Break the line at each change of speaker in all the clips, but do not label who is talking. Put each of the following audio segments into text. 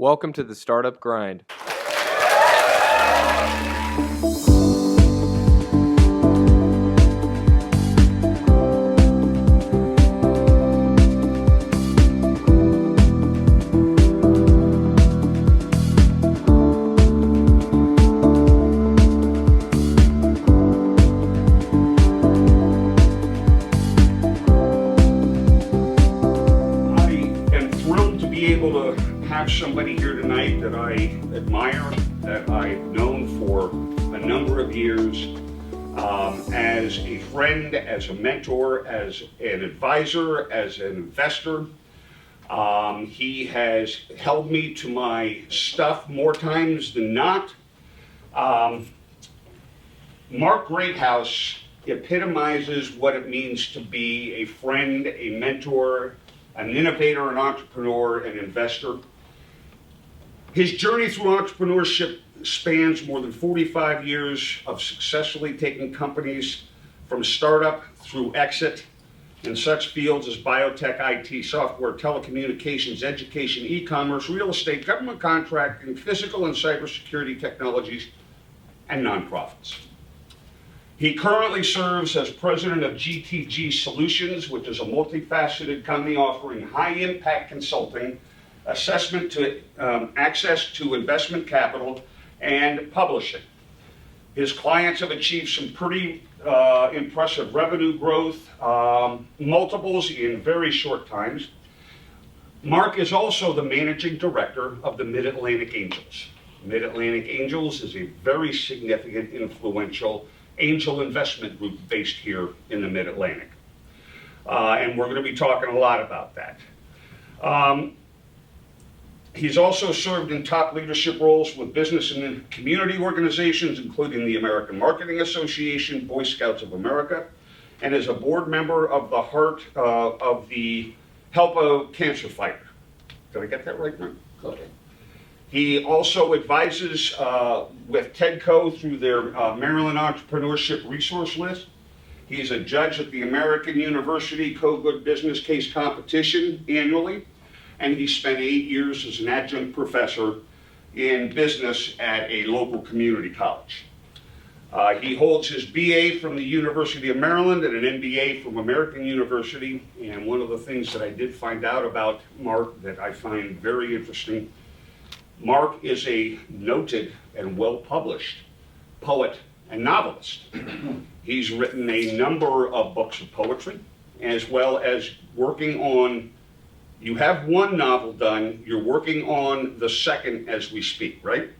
Welcome to the Startup Grind.
Somebody here tonight that I admire, that I've known for a number of years, as a friend, as a mentor, as an advisor, as an investor. He has held me to my stuff more times than not. Mark Greathouse epitomizes what it means to be a friend, a mentor, an innovator, an entrepreneur, an investor. His journey through entrepreneurship spans more than 45 years of successfully taking companies from startup through exit in such fields as biotech, IT, software, telecommunications, education, e-commerce, real estate, government contracting, physical and cybersecurity technologies, and nonprofits. He currently serves as president of GTG Solutions, which is a multifaceted company offering high-impact consulting, assessment to access to investment capital, and publishing. His clients have achieved some pretty impressive revenue growth, multiples in very short times. Mark is also the managing director of the MidAtlantic Angels. MidAtlantic Angels is a very significant, influential angel investment group based here in the Mid-Atlantic. And we're going to be talking a lot about that. He's also served in top leadership roles with business and community organizations, including the American Marketing Association, Boy Scouts of America, and is a board member of the Heart of the Help a Cancer Fighter. Did I get that right, Mark? Okay. He also advises with TEDCO through their Maryland Entrepreneurship Resource List. He's a judge at the American University Co-Good Business Case Competition annually. And he spent 8 years as an adjunct professor in business at a local community college. He holds his BA from the University of Maryland and an MBA from American University. And one of the things that I did find out about Mark that I find very interesting, Mark is a noted and well-published poet and novelist. He's written a number of books of poetry, as well as working on. You have one novel done, you're working on the second as we speak, right?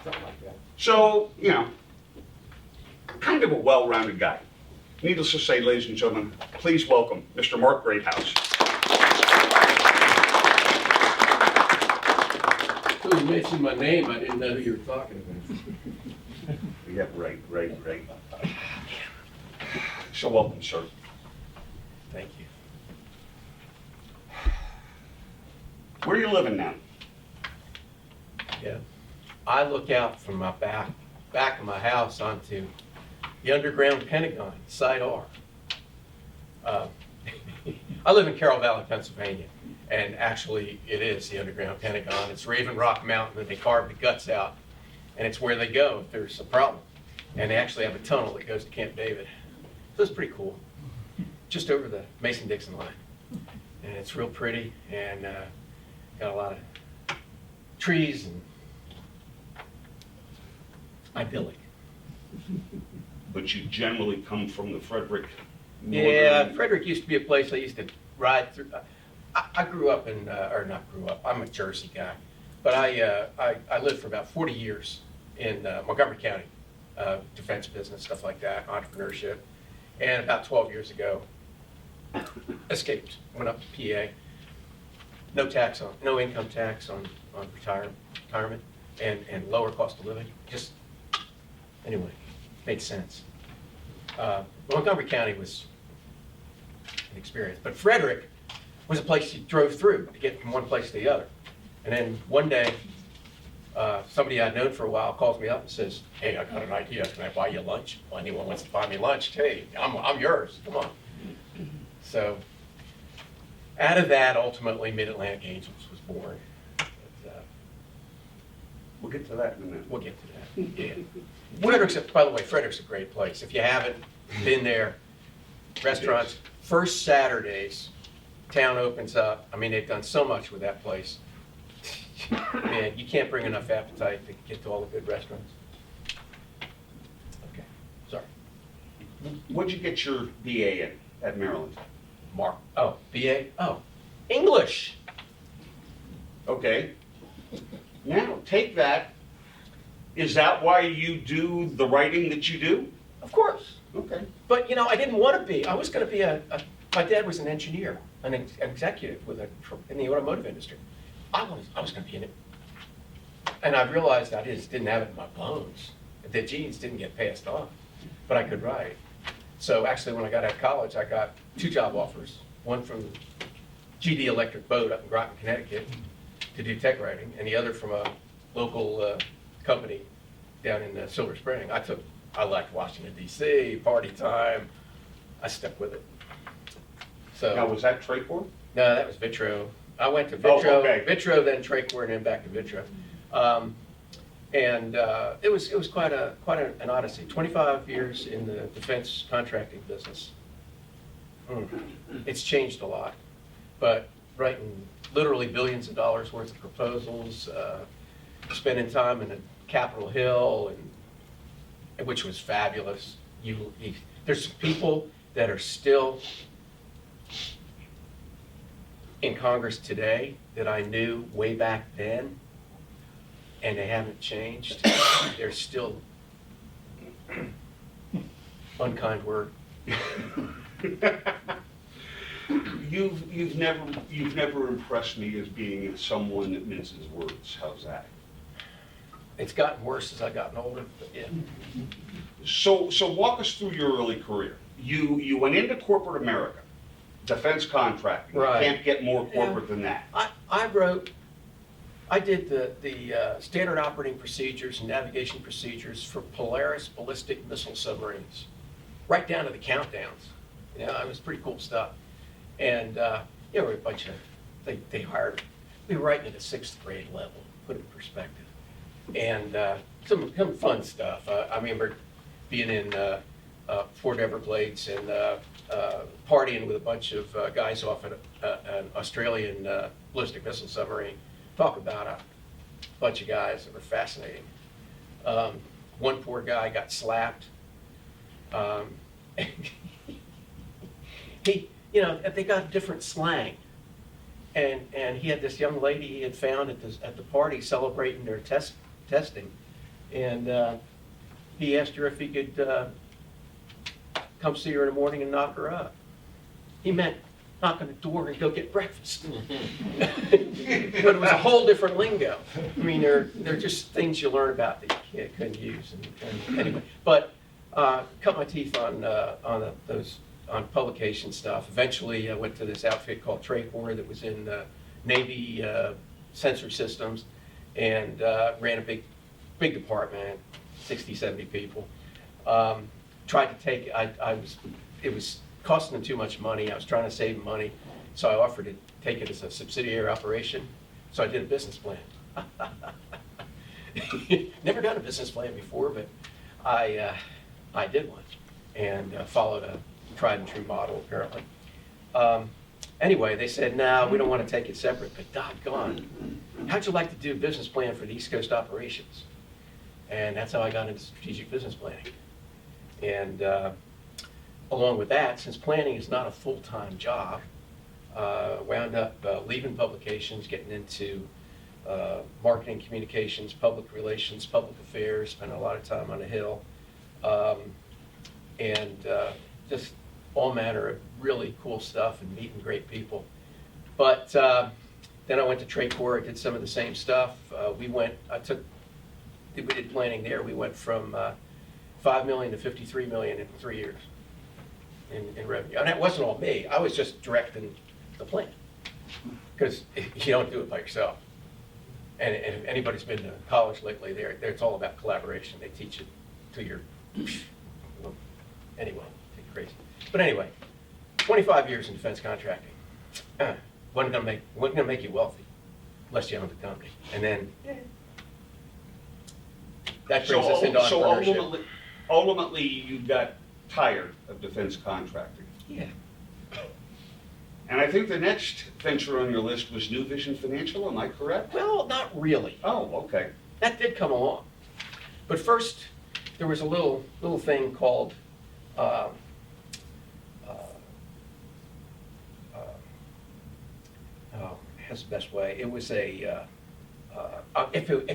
Something like that.
So, you know, kind of a well-rounded guy. Needless to say, ladies and gentlemen, please welcome Mr. Mark Greathouse.
So you mentioned my name, I didn't know who you were talking about.
Yeah, right. So welcome, sir.
Thank you.
Where are you living now?
Yeah, I look out from my back of my house onto the underground Pentagon, Side R. I live in Carroll Valley, Pennsylvania, and actually it is the underground Pentagon. It's Raven Rock Mountain that they carved the guts out, and it's where they go if there's a problem. And they actually have a tunnel that goes to Camp David. So it's pretty cool, just over the Mason-Dixon line. And it's real pretty, and got a lot of trees and idyllic.
But you generally come from the Frederick.
Yeah, Frederick used to be a place I used to ride through. I grew up in, or not grew up, I'm a Jersey guy, but I lived for about 40 years in Montgomery County, defense business, stuff like that, entrepreneurship. And about 12 years ago, escaped, went up to PA. No income tax on retirement, and lower cost of living. Just, anyway, made sense. Montgomery County was an experience, but Frederick was a place you drove through to get from one place to the other. And then one day, somebody I'd known for a while calls me up and says, "Hey, I got an idea. Can I buy you lunch?" Well, anyone wants to buy me lunch, hey, I'm yours. Come on. So, out of that, ultimately, MidAtlantic Angels was born. But,
We'll get to that in a minute.
We'll get to that, yeah. Frederick's, by the way, Frederick's a great place. If you haven't been there, restaurants, first Saturdays, town opens up. I mean, they've done so much with that place. Man, you can't bring enough appetite to get to all the good restaurants. Okay, sorry.
What'd you get your BA in at Maryland?
BA, English.
Okay. Now, take that. Is that why you do the writing that you do?
Of course.
Okay.
But, you know, I didn't want to be. I was going to be my dad was an engineer, an executive in the automotive industry. I was going to be in it. And I realized I just didn't have it in my bones. The genes didn't get passed on, but I could write. So actually, when I got out of college, I got 2 job offers. One from GD Electric Boat up in Groton, Connecticut, to do tech writing, and the other from a local company down in Silver Spring. I liked Washington, D.C., party time. I stuck with it. So
Now, was that Tracor?
No, that was Vitro. I went to Vitro,
okay.
Vitro, then Tracor, and then back to Vitro. It was quite an odyssey. 25 years in the defense contracting business. It's changed a lot, but writing literally billions of dollars worth of proposals, spending time in Capitol Hill, and which was fabulous. There's people that are still in Congress today that I knew way back then, and they haven't changed. They're still, unkind word.
You've never impressed me as being someone that minces words. How's that?
It's gotten worse as I've gotten older, but yeah.
So walk us through your early career. You went into corporate America, defense contracting.
Right.
You can't get more corporate than that.
I did the standard operating procedures and navigation procedures for Polaris ballistic missile submarines, right down to the countdowns. You know, it was pretty cool stuff. And you know, a bunch of, they hired, we were writing at a 6th grade level, put it in perspective. And some fun stuff. I remember being in Fort Everglades and partying with a bunch of guys off at an Australian ballistic missile submarine. Talk about a bunch of guys that were fascinating. One poor guy got slapped. You know, they got different slang. And he had this young lady he had found at the party celebrating their testing. And he asked her if he could come see her in the morning and knock her up. He meant knock on the door and go get breakfast. But it was a whole different lingo. I mean, they're just things you learn about that you couldn't use. And anyway, but cut my teeth on publication stuff. Eventually, I went to this outfit called Tracor that was in Navy sensor systems, and ran a big department, 60, 70 people. Tried to take it was costing them too much money. I was trying to save money, so I offered to take it as a subsidiary operation. So I did a business plan. Never done a business plan before, but I did one, and followed a tried and true model apparently. Anyway, they said, no, we don't want to take it separate, but doggone, how'd you like to do a business plan for the East Coast operations? And that's how I got into strategic business planning. And along with that, since planning is not a full-time job, wound up leaving publications, getting into marketing, communications, public relations, public affairs, spent a lot of time on the Hill, and just all manner of really cool stuff and meeting great people. But then I went to Tracor, I did some of the same stuff. We did planning there. We went from $5 million to $53 million in 3 years in revenue. And that wasn't all me. I was just directing the plan, because you don't do it by yourself. And if anybody's been to college lately, it's all about collaboration. They teach it to your, anyway, it's crazy. But anyway, 25 years in defense contracting. Wasn't gonna make you wealthy unless you owned the company. And then that brings us into
So
entrepreneurship.
ultimately, you got tired of defense contracting.
Yeah.
And I think the next venture on your list was New Vision Financial, am I correct?
Well, not really.
Oh, okay.
That did come along. But first, there was a little thing called how's the best way? It was if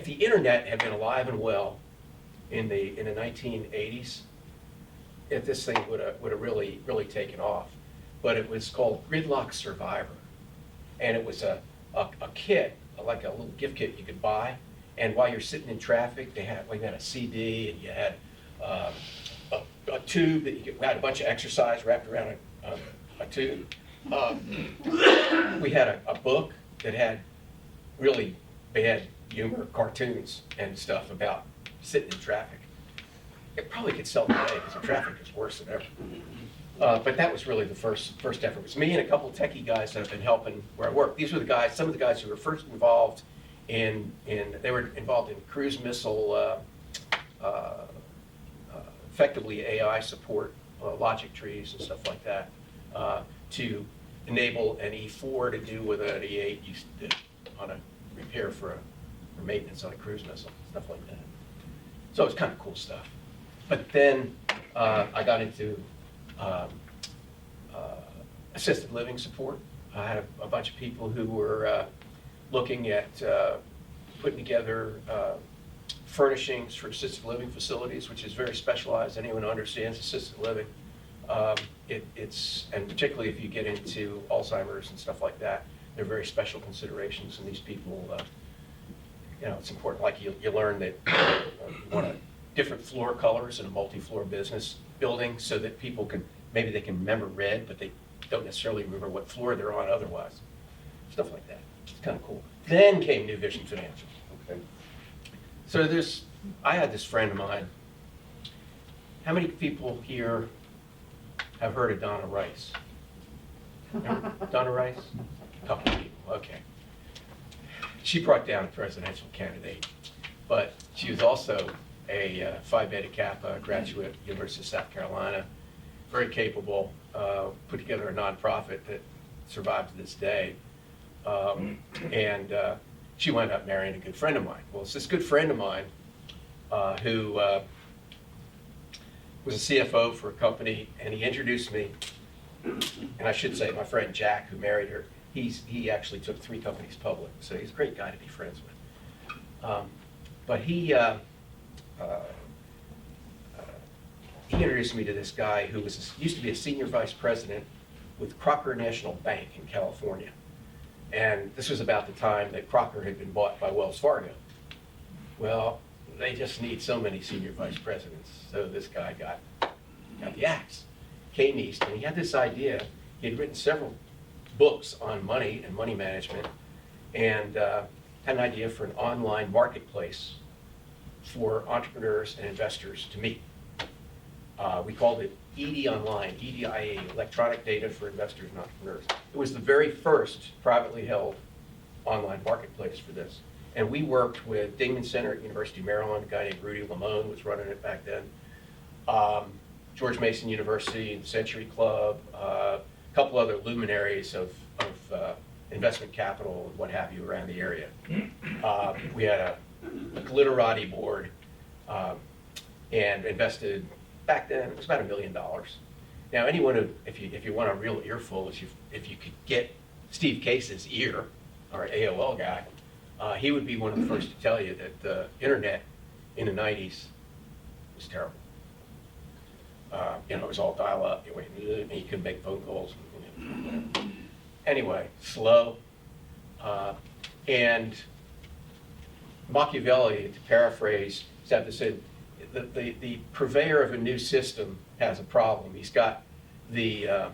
the internet had been alive and well in the 1980s, if this thing would have really taken off. But it was called Gridlock Survivor, and it was a kit, like a little gift kit you could buy. And while you're sitting in traffic, you had a CD, and you had a tube that you had a bunch of exercise wrapped around a tube. We had a book that had really bad humor, cartoons and stuff about sitting in traffic. It probably could sell today because the traffic is worse than ever. But that was really the first effort. It was me and a couple of techie guys that have been helping where I work. These were some of the guys who were first involved they were involved in cruise missile, effectively AI support, logic trees and stuff like that, to enable an E4 to do what an E8 used to do on a repair for maintenance on a cruise missile, stuff like that. So it's kind of cool stuff. But then I got into assisted living support. I had a bunch of people who were looking at putting together furnishings for assisted living facilities, which is very specialized. Anyone who understands assisted living, and particularly if you get into Alzheimer's and stuff like that, they're very special considerations. And these people, it's important. Like you learn that you want different floor colors in a multi-floor business building, so that people maybe they can remember red, but they don't necessarily remember what floor they're on otherwise. Stuff like that. It's kind of cool. Then came New Vision Financial.
Okay.
So I had this friend of mine. How many people here have heard of Donna Rice? Remember Donna Rice? A couple of people, okay. She brought down a presidential candidate, but she was also a Phi Beta Kappa graduate, University of South Carolina, very capable, put together a nonprofit that survived to this day. And she wound up marrying a good friend of mine. Well, it's this good friend of mine who was a CFO for a company, and he introduced me, and I should say my friend Jack, who married her, he actually took 3 companies public, so he's a great guy to be friends with. But he introduced me to this guy who used to be a senior vice president with Crocker National Bank in California. And this was about the time that Crocker had been bought by Wells Fargo. Well, they just need so many senior vice presidents, so this guy got the axe. Came east, and he had this idea. He had written several books on money and money management, and had an idea for an online marketplace for entrepreneurs and investors to meet. We called it ED Online, EDIA, Electronic Data for Investors and Entrepreneurs. It was the very first privately held online marketplace for this. And we worked with Dingman Center at University of Maryland, a guy named Rudy Lamone was running it back then, George Mason University, the Century Club, a couple other luminaries of investment capital and what have you around the area. We had a glitterati board and invested. Back then, it was about $1 million. Now, anyone who, if you want a real earful, if you could get Steve Case's ear, our AOL guy, he would be one of the first to tell you that the internet in the 90s was terrible. It was all dial-up. You couldn't make phone calls. Anyway, slow. And Machiavelli, to paraphrase, said the purveyor of a new system has a problem. He's got the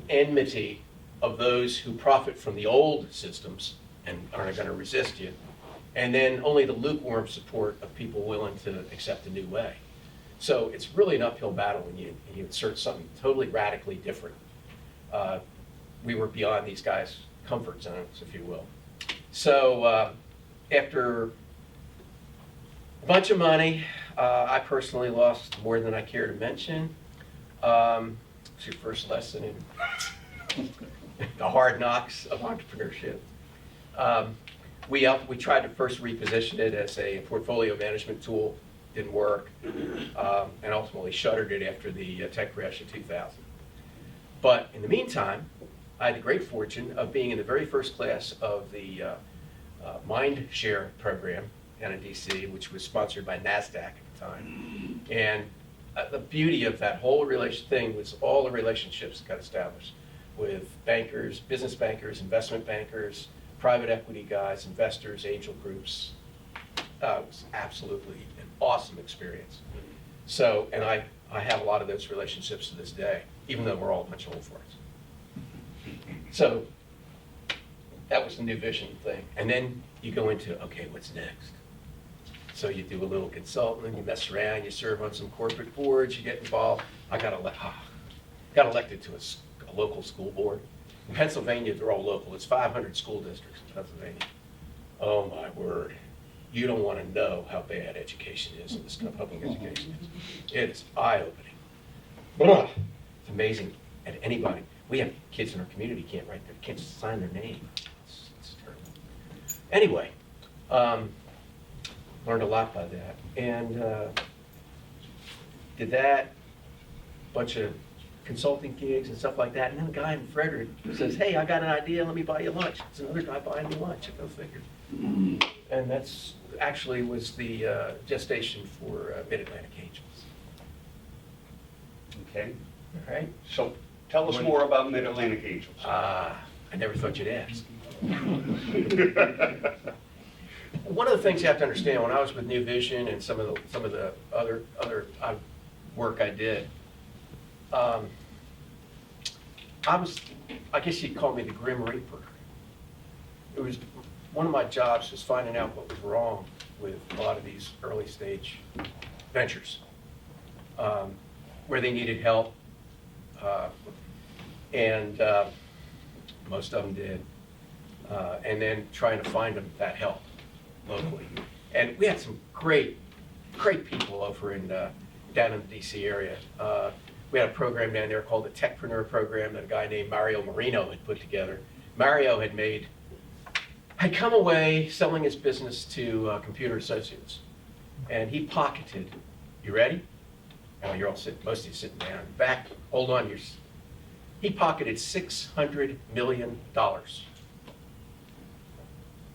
enmity of those who profit from the old systems and aren't going to resist you, and then only the lukewarm support of people willing to accept a new way. So it's really an uphill battle when you insert something totally radically different. We were beyond these guys' comfort zones, if you will. So after A bunch of money. I personally lost more than I care to mention. It's your first lesson in the hard knocks of entrepreneurship. We tried to first reposition it as a portfolio management tool. Didn't work, and ultimately shuttered it after the tech crash in 2000. But in the meantime, I had the great fortune of being in the very first class of the Mindshare program down in DC, which was sponsored by NASDAQ at the time. And the beauty of that whole thing was all the relationships that got established with bankers, business bankers, investment bankers, private equity guys, investors, angel groups. It was absolutely an awesome experience. So, and I have a lot of those relationships to this day, even though we're all a bunch of old farts. So that was the New Vision thing. And then you go into, okay, what's next? So you do a little consulting, you mess around, you serve on some corporate boards, you get involved. I got elected to a local school board. In Pennsylvania, they're all local. It's 500 school districts in Pennsylvania. Oh my word. You don't want to know how bad education is in this kind of public education. It is eye-opening. It's amazing. And anybody, we have kids in our community can't write their, can't sign their name. It's terrible. Anyway, learned a lot by that. And did that, bunch of consulting gigs and stuff like that. And then a guy in Frederick says, hey, I got an idea, let me buy you lunch. It's another guy buying me lunch, go figure. And that's actually was the gestation for MidAtlantic Angels.
Okay.
All right.
So tell us more about MidAtlantic Angels.
I never thought you'd ask. One of the things you have to understand, when I was with New Vision and some of the other work I did, I guess you'd call me the Grim Reaper. It was one of my jobs was finding out what was wrong with a lot of these early stage ventures, where they needed help, and most of them did, and then trying to find them that help locally. And we had some great people over in down in the DC area. We had a program down there called the Techpreneur Program that a guy named Mario Marino had put together. Mario had come away selling his business to Computer Associates, and he pocketed, you ready? Oh, you're all sitting, most of you sitting down. Back, hold on, he pocketed $600 million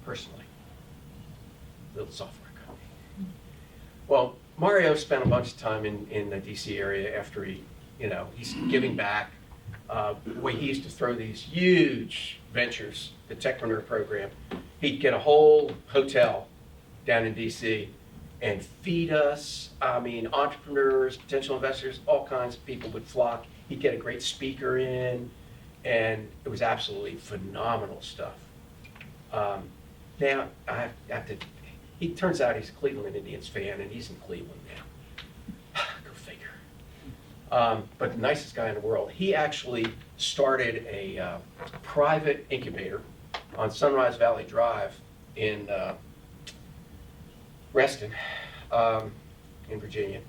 personally. Little software company. Well, Mario spent a bunch of time in the DC area after he's giving back. The way he used to throw these huge ventures, the Techpreneur Program, he'd get a whole hotel down in DC and feed us. I mean, entrepreneurs, potential investors, all kinds of people would flock. He'd get a great speaker in, and it was absolutely phenomenal stuff. Now, I have to, he turns out he's a Cleveland Indians fan, and he's in Cleveland now. Go figure. But the nicest guy in the world. He actually started a private incubator on Sunrise Valley Drive in Reston, in Virginia.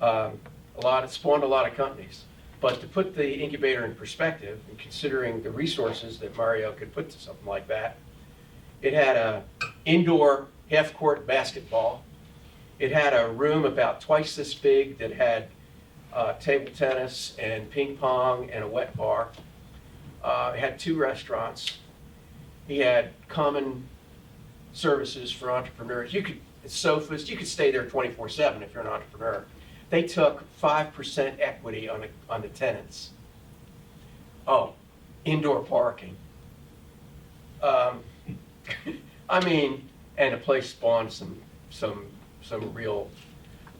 Spawned a lot of companies. But to put the incubator in perspective, and considering the resources that Mario could put to something like that, it had a indoor half-court basketball. It had a room about twice this big that had table tennis and ping pong and a wet bar. It had 2 restaurants. He had common services for entrepreneurs. Sofas, you could stay there 24/7 if you're an entrepreneur. They took 5% equity on the tenants. Oh, indoor parking. I mean, and the place spawned some real.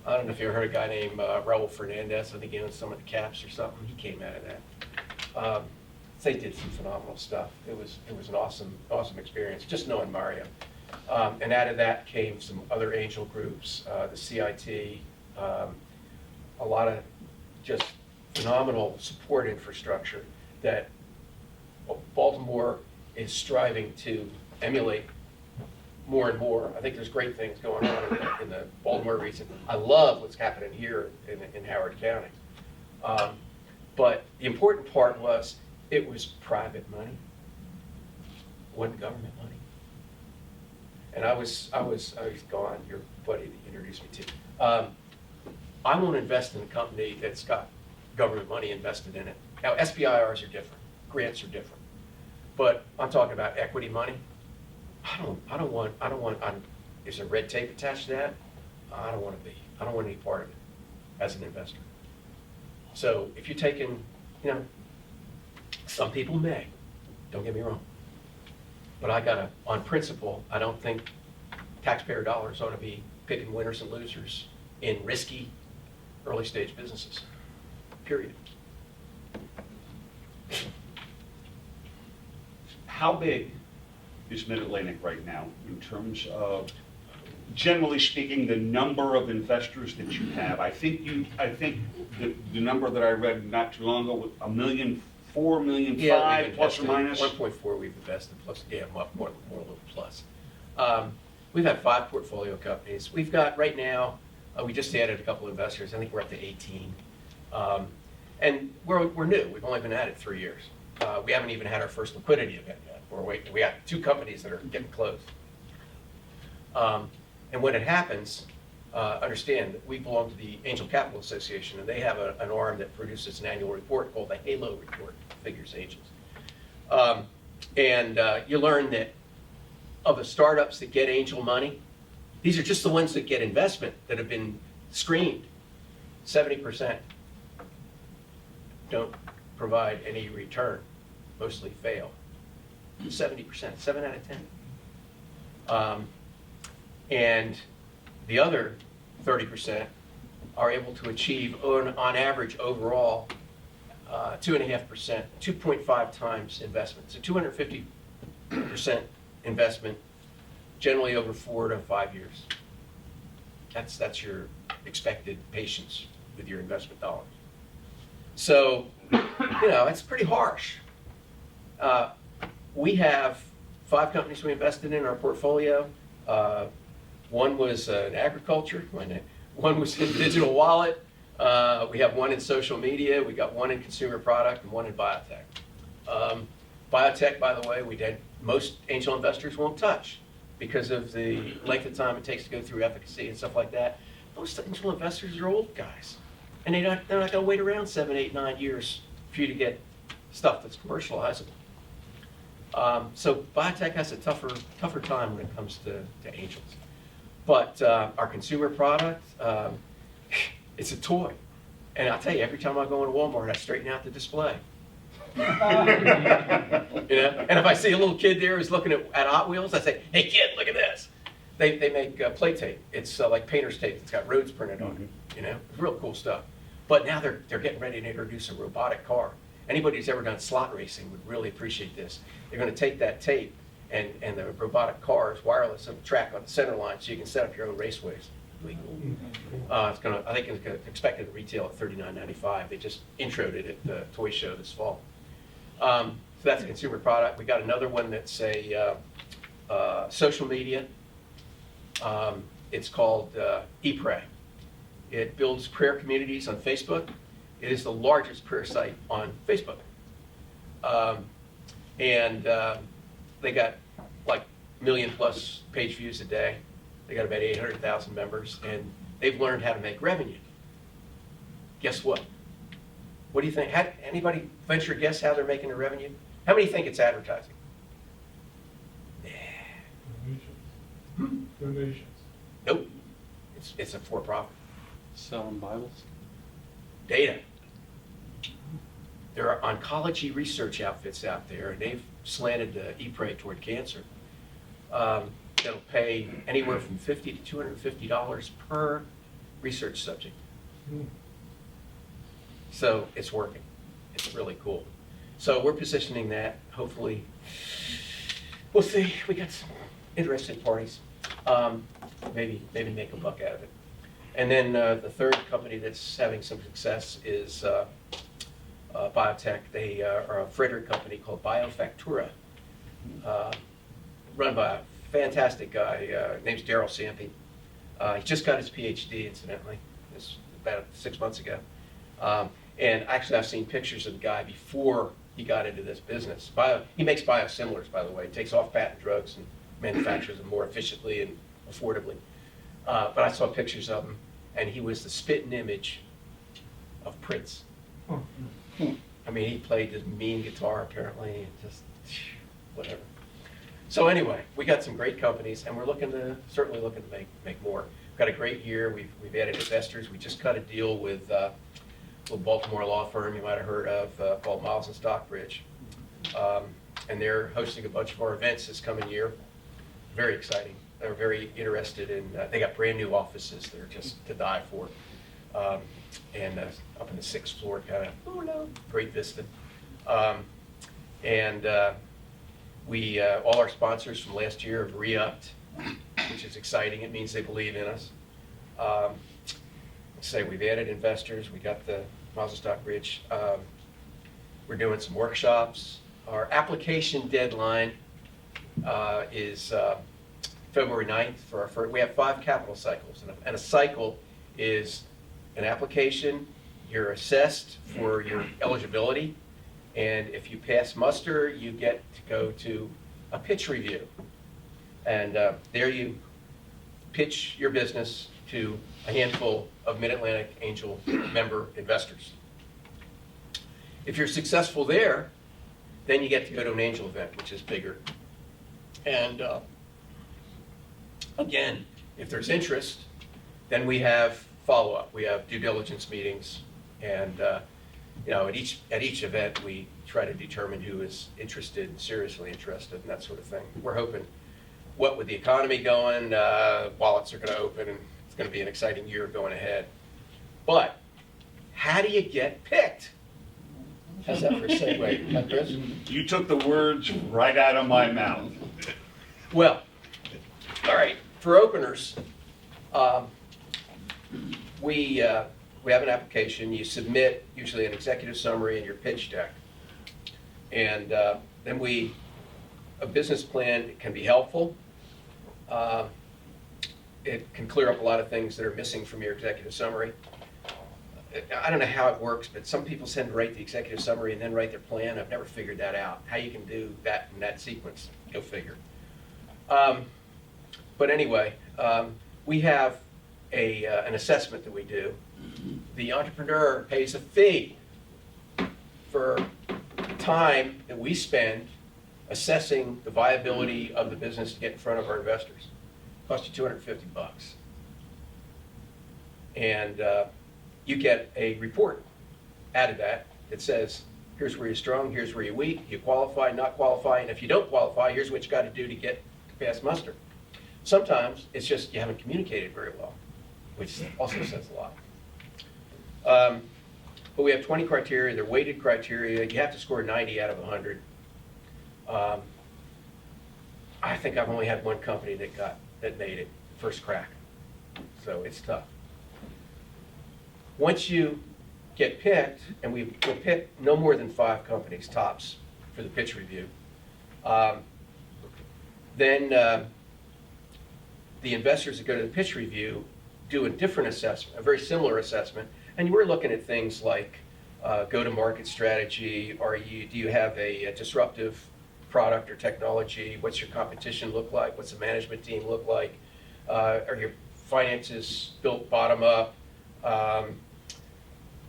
I don't know if you ever heard a guy named Raul Fernandez. I think he owns some of the Caps or something. He came out of that. They did some phenomenal stuff. It was an awesome experience, just knowing Mario. And out of that came some other angel groups, the CIT, a lot of just phenomenal support infrastructure that Baltimore is striving to emulate more and more. I think there's great things going on in the Baltimore region. I love what's happening here in Howard County. But the important part was it was private money, wasn't government money. And I was gone, your buddy that you introduced me to. I won't invest in a company that's got government money invested in it. Now, SBIRs are different, grants are different. But I'm talking about equity money. I don't want, is there red tape attached to that? I don't want any part of it as an investor. So if you're taking, some people may, don't get me wrong. But on principle, I don't think taxpayer dollars ought to be picking winners and losers in risky early stage businesses, period.
How big is MidAtlantic right now in terms of, generally speaking, the number of investors that you have? I think the number that I read not too long ago was 1.4 million, 4 million, 5 plus or minus.
1.4 we've invested plus, more a little plus. We've had 5 portfolio companies. We've got right now, we just added a couple of investors. I think we're up to 18. And we're new. We've only been at it 3 years. We haven't even had our first liquidity event yet. We got 2 companies that are getting close. And when it happens, understand that we belong to the Angel Capital Association, and they have an arm that produces an annual report called the HALO report, Figures Angels. You learn that of the startups that get angel money, these are just the ones that get investment that have been screened. 70% don't provide any return, mostly fail. 70%, 7 out of 10. And the other 30% are able to achieve, on average overall, 2.5%, 2.5 times investment. So 250% investment, generally over 4 to 5 years. That's your expected patience with your investment dollars. So, it's pretty harsh. We have 5 companies we invested in our portfolio. One was in agriculture, one was in digital wallet, we have one in social media, we got one in consumer product, and one in biotech. Biotech, by the way, most angel investors won't touch because of the length of time it takes to go through efficacy and stuff like that. Most angel investors are old guys, and they're not going to wait around 7, 8, 9 years for you to get stuff that's commercializable. So biotech has a tougher time when it comes to angels. But our consumer product, it's a toy. And I'll tell you, every time I go into Walmart, I straighten out the display. And if I see a little kid there who's looking at Hot Wheels, I say, "Hey kid, look at this." They make play tape. It's like painter's tape. It's got roads printed on it. It's real cool stuff. But now they're getting ready to introduce a robotic car. Anybody who's ever done slot racing would really appreciate this. They're going to take that tape and the robotic car is wireless on the track on the center line, so you can set up your own raceways. Really cool. I think it's expected to retail at $39.95. They just introed it at the toy show this fall. So that's a consumer product. We got another one that's a social media. It's called ePray. It builds prayer communities on Facebook. It is the largest prayer site on Facebook. They got like 1 million plus page views a day. They got about 800,000 members, and they've learned how to make revenue. Guess what? What do you think? Anybody venture a guess how they're making their revenue? How many think it's advertising?
Donations.
Nope. It's a for-profit.
Selling Bibles?
Data. There are oncology research outfits out there, and they've slanted ePray toward cancer. That'll pay anywhere from $50 to $250 per research subject. So it's working. It's really cool. So we're positioning that. Hopefully, we'll see. We got some interested parties. Maybe make a buck out of it. And then the third company that's having some success is biotech. They are a Frederick company called Biofactura, run by a fantastic guy. Name's Daryl Sampe. He just got his PhD, incidentally. It's about 6 months ago. And actually, I've seen pictures of the guy before he got into this business. He makes biosimilars, by the way. He takes off-patent drugs and manufactures them more efficiently and affordably. But I saw pictures of him, and he was the spitting image of Prince. I mean, he played this mean guitar, apparently, and just whatever. So anyway, we got some great companies, and we're certainly looking to make more. We've got a great year. We've added investors. We just cut a deal with a Baltimore law firm you might have heard of called Miles and Stockbridge. And they're hosting a bunch of our events this coming year. Very exciting. They're very interested in, they got brand new offices that are just to die for. And up in the 6th floor, kind of, great vista. We all our sponsors from last year have re-upped, which is exciting. It means they believe in us. We've added investors. We got the Miles and Stockbridge. We're doing some workshops. Our application deadline is February 9th for our first. We have 5 capital cycles, and a cycle is an application. You're assessed for your eligibility, and if you pass muster, you get to go to a pitch review, and there you pitch your business to a handful of MidAtlantic Angel member investors. If you're successful there, then you get to go to an angel event, which is bigger. And again, if there's interest, then we have follow-up. We have due diligence meetings, and at each event we try to determine who is interested, seriously interested, and that sort of thing. We're hoping, what with the economy going, wallets are going to open, and it's going to be an exciting year going ahead. But how do you get picked? How's that for a segue, huh, Chris?
You took the words right out of my mouth.
Well, all right. For openers, we have an application. You submit usually an executive summary and your pitch deck, and then a business plan can be helpful. It can clear up a lot of things that are missing from your executive summary. I don't know how it works, but some people tend to write the executive summary and then write their plan. I've never figured that out. How you can do that in that sequence, go figure. But anyway, we have an assessment that we do. The entrepreneur pays a fee for time that we spend assessing the viability of the business to get in front of our investors. It costs you $250. And you get a report out of that that says, here's where you're strong, here's where you're weak, you qualify, not qualify, and if you don't qualify, here's what you got to do to get to pass muster. Sometimes it's just you haven't communicated very well, which also says a lot. But we have 20 criteria, they're weighted criteria. You have to score 90 out of 100. I think I've only had one company that made it first crack, so it's tough. Once you get picked, and we'll pick no more than 5 companies tops for the pitch review, then the investors that go to the pitch review do a different assessment, a very similar assessment, and we're looking at things like go-to-market strategy, do you have a disruptive product or technology, what's your competition look like, what's the management team look like, are your finances built bottom up,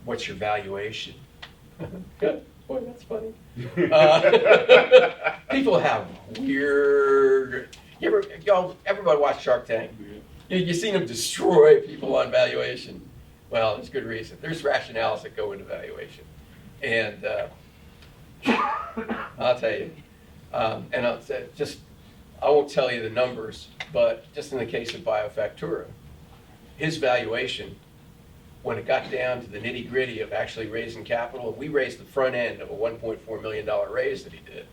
what's your valuation? Good. Boy, that's funny. People have weird. Everybody watch Shark Tank. You've seen them destroy people on valuation. Well, there's good reason. There's rationales that go into valuation, and I'll tell you. And I won't tell you the numbers, but just in the case of Biofactura, his valuation, when it got down to the nitty-gritty of actually raising capital, we raised the front end of a $1.4 million raise that he did,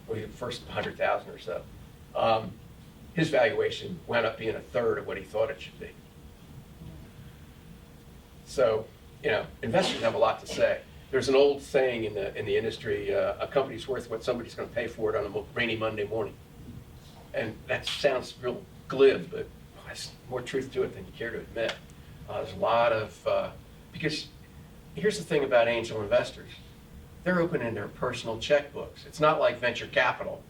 or the first 100,000 or so. His valuation wound up being a third of what he thought it should be. So, investors have a lot to say. There's an old saying in the industry, a company's worth what somebody's going to pay for it on a rainy Monday morning. and that sounds real glib, but there's more truth to it than you care to admit. There's a lot of, because here's the thing about angel investors. They're opening their personal checkbooks. It's not like venture capital.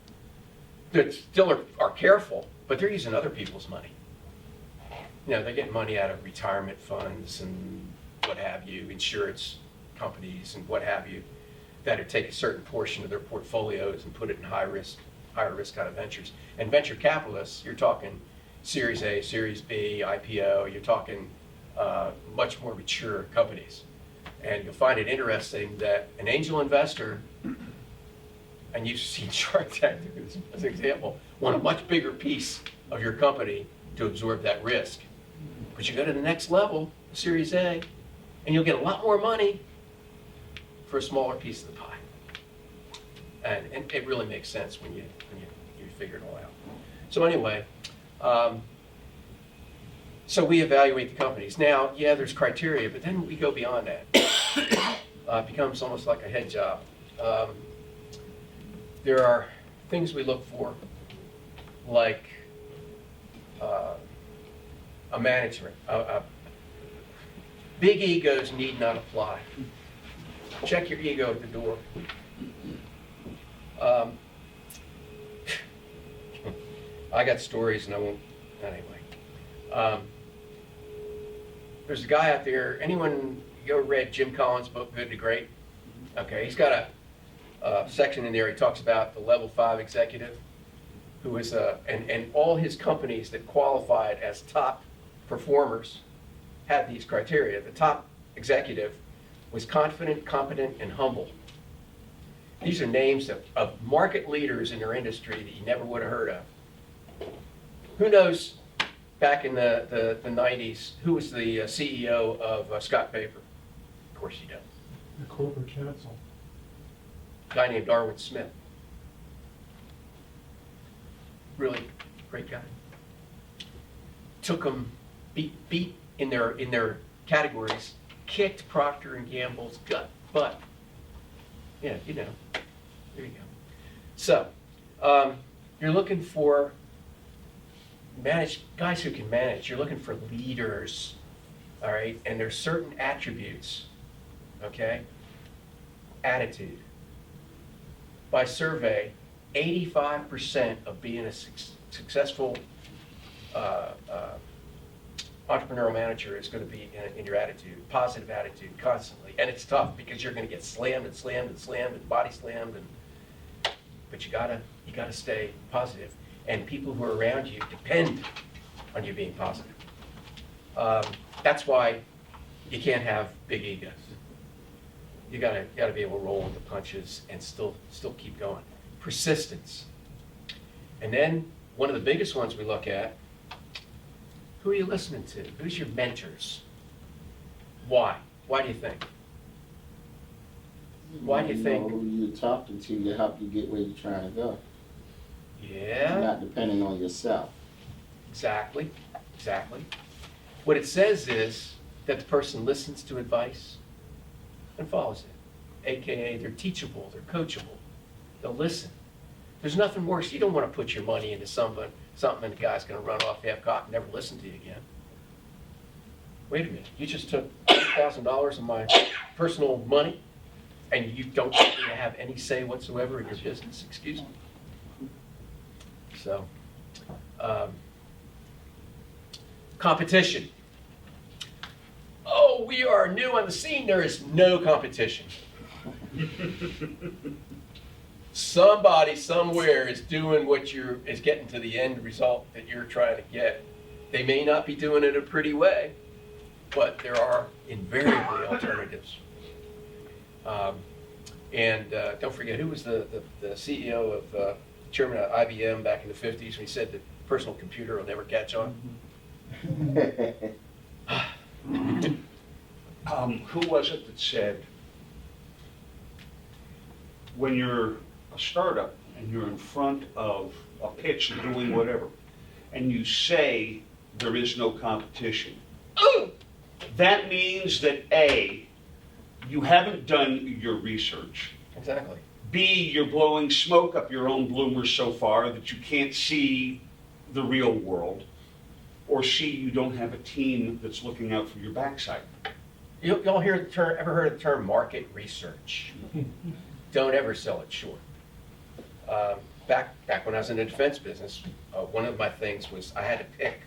They still are careful, but they're using other people's money. You know, they get money out of retirement funds and what have you, insurance companies and what have you, that would take a certain portion of their portfolios and put it in higher risk kind of ventures. And venture capitalists, you're talking Series A, Series B, IPO, you're talking much more mature companies. And you'll find it interesting that an angel investor, and you've seen Shark Tank as an example, want a much bigger piece of your company to absorb that risk. But you go to the next level, Series A, and you'll get a lot more money for a smaller piece of the pie. And it really makes sense when you figure it all out. So anyway, so we evaluate the companies. Now, yeah, there's criteria, but then we go beyond that. It becomes almost like a head job. There are things we look for, like a management. Big egos need not apply. Check your ego at the door. I got stories, and I won't. Anyway, there's a guy out there. Anyone you ever read Jim Collins' book, Good to Great? Okay, he's got a section in there. He talks about the level 5 executive, who is and all his companies that qualified as top performers had these criteria. The top executive was confident, competent, and humble. These are names of market leaders in their industry that you never would have heard of. Who knows, back in the 90s, who was the CEO of Scott Paper? Of course you don't.
The corporate counsel.
A guy named Darwin Smith. Really great guy. Took them, beat in their categories, kicked Procter & Gamble's butt. Yeah, you know. There you go. So, you're looking for guys who can manage. You're looking for leaders, all right? And there's certain attributes, okay? Attitude. By survey, 85% of being a successful entrepreneurial manager is going to be in your attitude, positive attitude, constantly. And it's tough because you're going to get slammed and slammed and slammed and body slammed, but you gotta stay positive. And people who are around you depend on you being positive. That's why you can't have big egos. You gotta be able to roll with the punches and still keep going. Persistence. And then one of the biggest ones we look at, who are you listening to? Who's your mentors? Why? Why do you think? Why do you think?
Who you're talking to help you get where you're trying to go.
Yeah.
Not depending on yourself.
Exactly. What it says is that the person listens to advice and follows it. AKA, they're teachable, they're coachable. They'll listen. There's nothing worse. You don't want to put your money into something and the guy's going to run off half-cocked and never listen to you again. Wait a minute. You just took $1,000 of my personal money and you don't want me to have any say whatsoever in your business? Excuse me. So, competition. Oh, we are new on the scene. There is no competition. Somebody somewhere is doing is getting to the end result that you're trying to get. They may not be doing it a pretty way, but there are invariably alternatives. Don't forget, who was the CEO of chairman of IBM back in the 50s when he said the personal computer will never catch on?
Who was it that said, when you're a startup and you're in front of a pitch and doing whatever, and you say there is no competition, that means that A, you haven't done your research,
exactly.
B, you're blowing smoke up your own bloomers so far that you can't see the real world. Or C, you don't have a team that's looking out for your backside.
Y'all hear the term, ever heard of the term market research? Don't ever sell it short. Back when I was in the defense business, one of my things was I had to pick,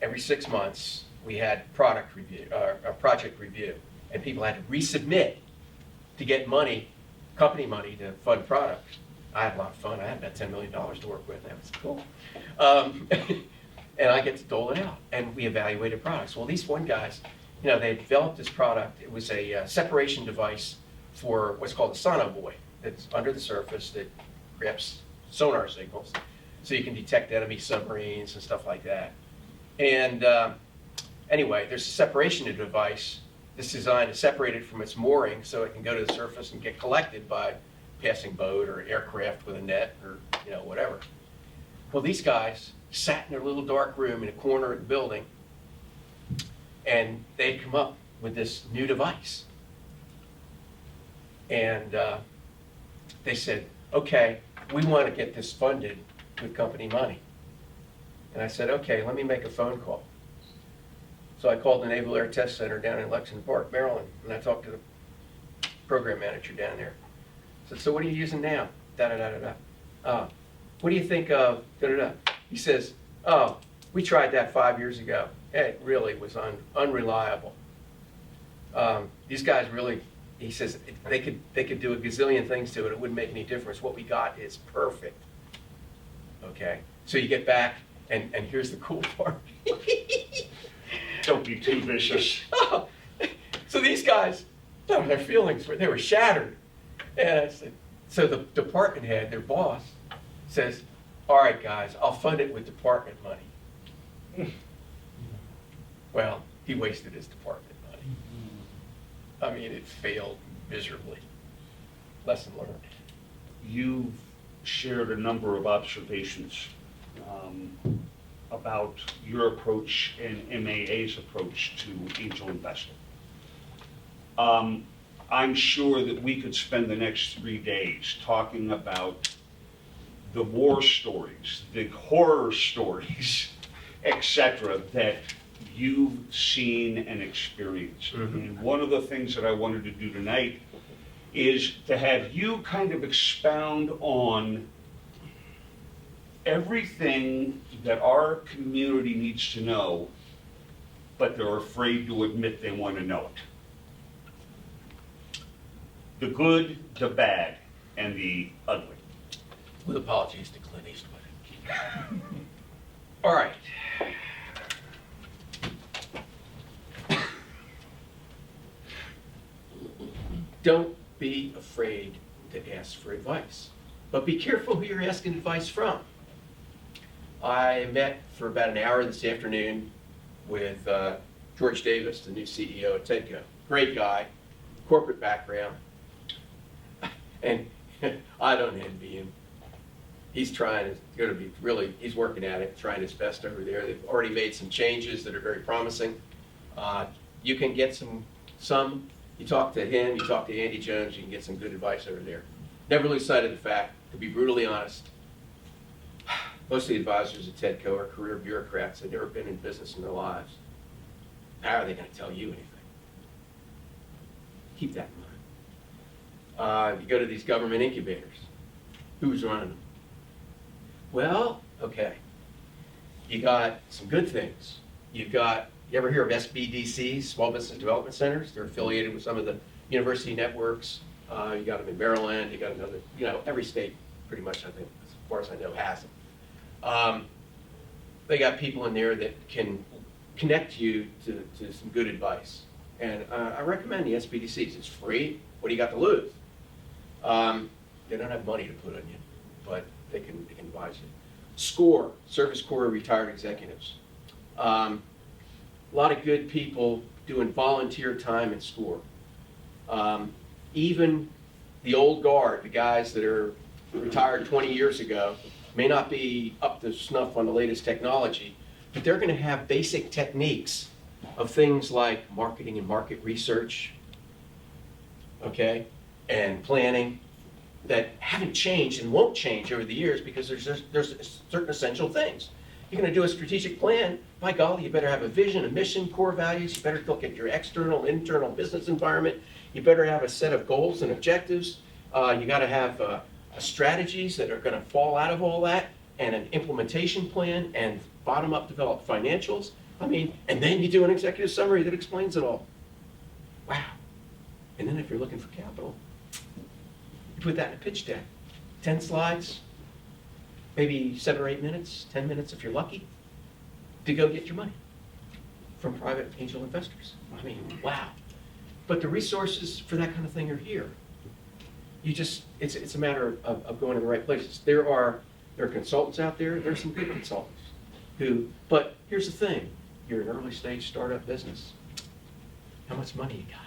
every 6 months, we had product review, a project review, and people had to resubmit to get money, company money to fund product. I had a lot of fun. I had about $10 million to work with. That was cool. And I get to dole it out. And we evaluated products. Well, these one guys, they developed this product. It was a separation device for what's called a sonobuoy. That's under the surface that grabs sonar signals. So you can detect enemy submarines and stuff like that. And anyway, there's a separation device that's designed to separate it from its mooring so it can go to the surface and get collected by passing boat or aircraft with a net or whatever. Well, these guys sat in their little dark room in a corner of the building, and they'd come up with this new device. And they said, okay, we want to get this funded with company money. And I said, okay, let me make a phone call. So I called the Naval Air Test Center down in Lexington Park, Maryland, and I talked to the program manager down there. I said, so what are you using now? Da-da-da-da-da. What do you think of da-da-da? He says, oh, we tried that 5 years ago. It really was unreliable. These guys really, he says, they could do a gazillion things to it. It wouldn't make any difference. What we got is perfect. Okay, so you get back, and here's the cool part.
Don't be too vicious.
So these guys, their feelings they were shattered. And I said, so the department head, their boss, says, all right, guys, I'll fund it with department money. Well, he wasted his department money. I mean, it failed miserably. Lesson learned.
You've shared a number of observations about your approach and MAA's approach to angel investing. I'm sure that we could spend the next 3 days talking about the war stories, the horror stories, etc., that you've seen and experienced.
Mm-hmm.
And one of the things that I wanted to do tonight is to have you kind of expound on everything that our community needs to know, but they're afraid to admit they want to know it. The good, the bad, and the ugly.
With apologies to Clint Eastwood. All right. Don't be afraid to ask for advice, but be careful who you're asking advice from. I met for about an hour this afternoon with George Davis, the new CEO at Tedco. Great guy, corporate background, and I don't envy him. He's he's working at it, trying his best over there. They've already made some changes that are very promising. You can get some, you talk to him, you talk to Andy Jones, you can get some good advice over there. Never lose sight of the fact, to be brutally honest, most of the advisors at Tedco are career bureaucrats. They've never been in business in their lives. How are they going to tell you anything? Keep that in mind. You go to these government incubators. Who's running them? Well, okay. You got some good things. You ever hear of SBDCs, Small Business Development Centers? They're affiliated with some of the university networks. You got them in Maryland. You got another, every state pretty much, I think, as far as I know, has them. They got people in there that can connect you to some good advice. And I recommend the SBDCs. It's free. What do you got to lose? They don't have money to put on you, but they can advise you. SCORE, Service Corps Retired Executives. A lot of good people doing volunteer time in SCORE. Even the old guard, the guys that are retired 20 years ago, may not be up to snuff on the latest technology, but they're going to have basic techniques of things like marketing and market research, okay? and planning that haven't changed and won't change over the years because there's certain essential things. You're going to do a strategic plan, by golly, you better have a vision, a mission, core values. You better look at your external, internal business environment. You better have a set of goals and objectives. You got to have strategies that are going to fall out of all that, and an implementation plan, and bottom-up developed financials. I mean, and then you do an executive summary that explains it all. Wow. And then if you're looking for capital, you put that in a pitch deck. 10 slides, maybe 7 or 8 minutes, 10 minutes if you're lucky, to go get your money from private angel investors. I mean, wow. But the resources for that kind of thing are here. You just, it's a matter of going to the right places. There are consultants out there, there's some good consultants who, but here's the thing, you're an early stage startup business. How much money you got?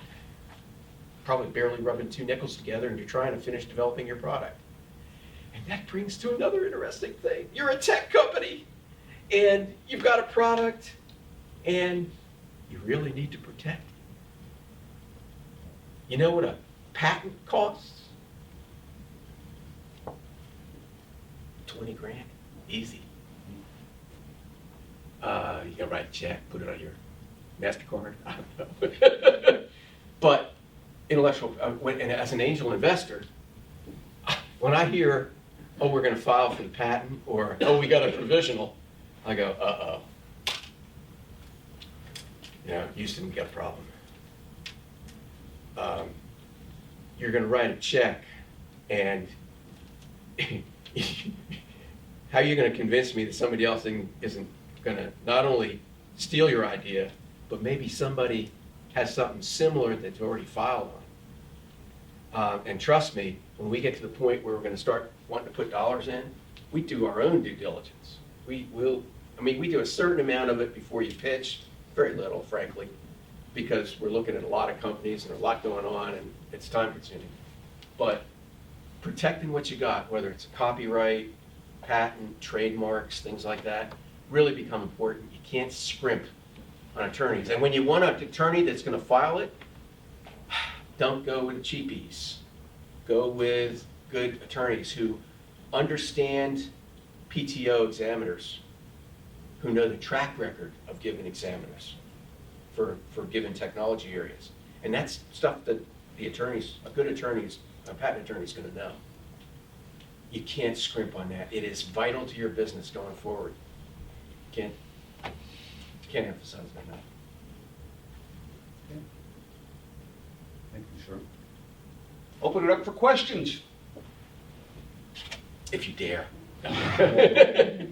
Probably barely rubbing 2 nickels together, and you're trying to finish developing your product. And that brings to another interesting thing. You're a tech company, and you've got a product, and you really need to protect it. You know what a patent costs? 20 grand, easy. You can write a check, put it on your MasterCard, I don't know. But intellectual, and as an angel investor, when I hear, oh, we're going to file for the patent, or, oh, we got a provisional, I go, uh-oh. Yeah, Houston, we got a problem. You're going to write a check, and how are you going to convince me that somebody else isn't going to not only steal your idea, but maybe somebody has something similar that's already filed on? And trust me, when we get to the point where we're going to start wanting to put dollars in, we do our own due diligence. We do a certain amount of it before you pitch, very little, frankly, because we're looking at a lot of companies and there's a lot going on, and it's time consuming. But protecting what you got, whether it's a copyright, patent, trademarks, things like that, really become important. You can't scrimp on attorneys. And when you want an attorney that's going to file it, don't go with cheapies. Go with good attorneys who understand PTO examiners, who know the track record of given examiners for given technology areas. And that's stuff that the attorneys, a good attorney, a patent attorney is going to know. You can't scrimp on that. It is vital to your business going forward. Can't emphasize that enough.
Thank you, sir. Open it up for questions.
If you dare.
I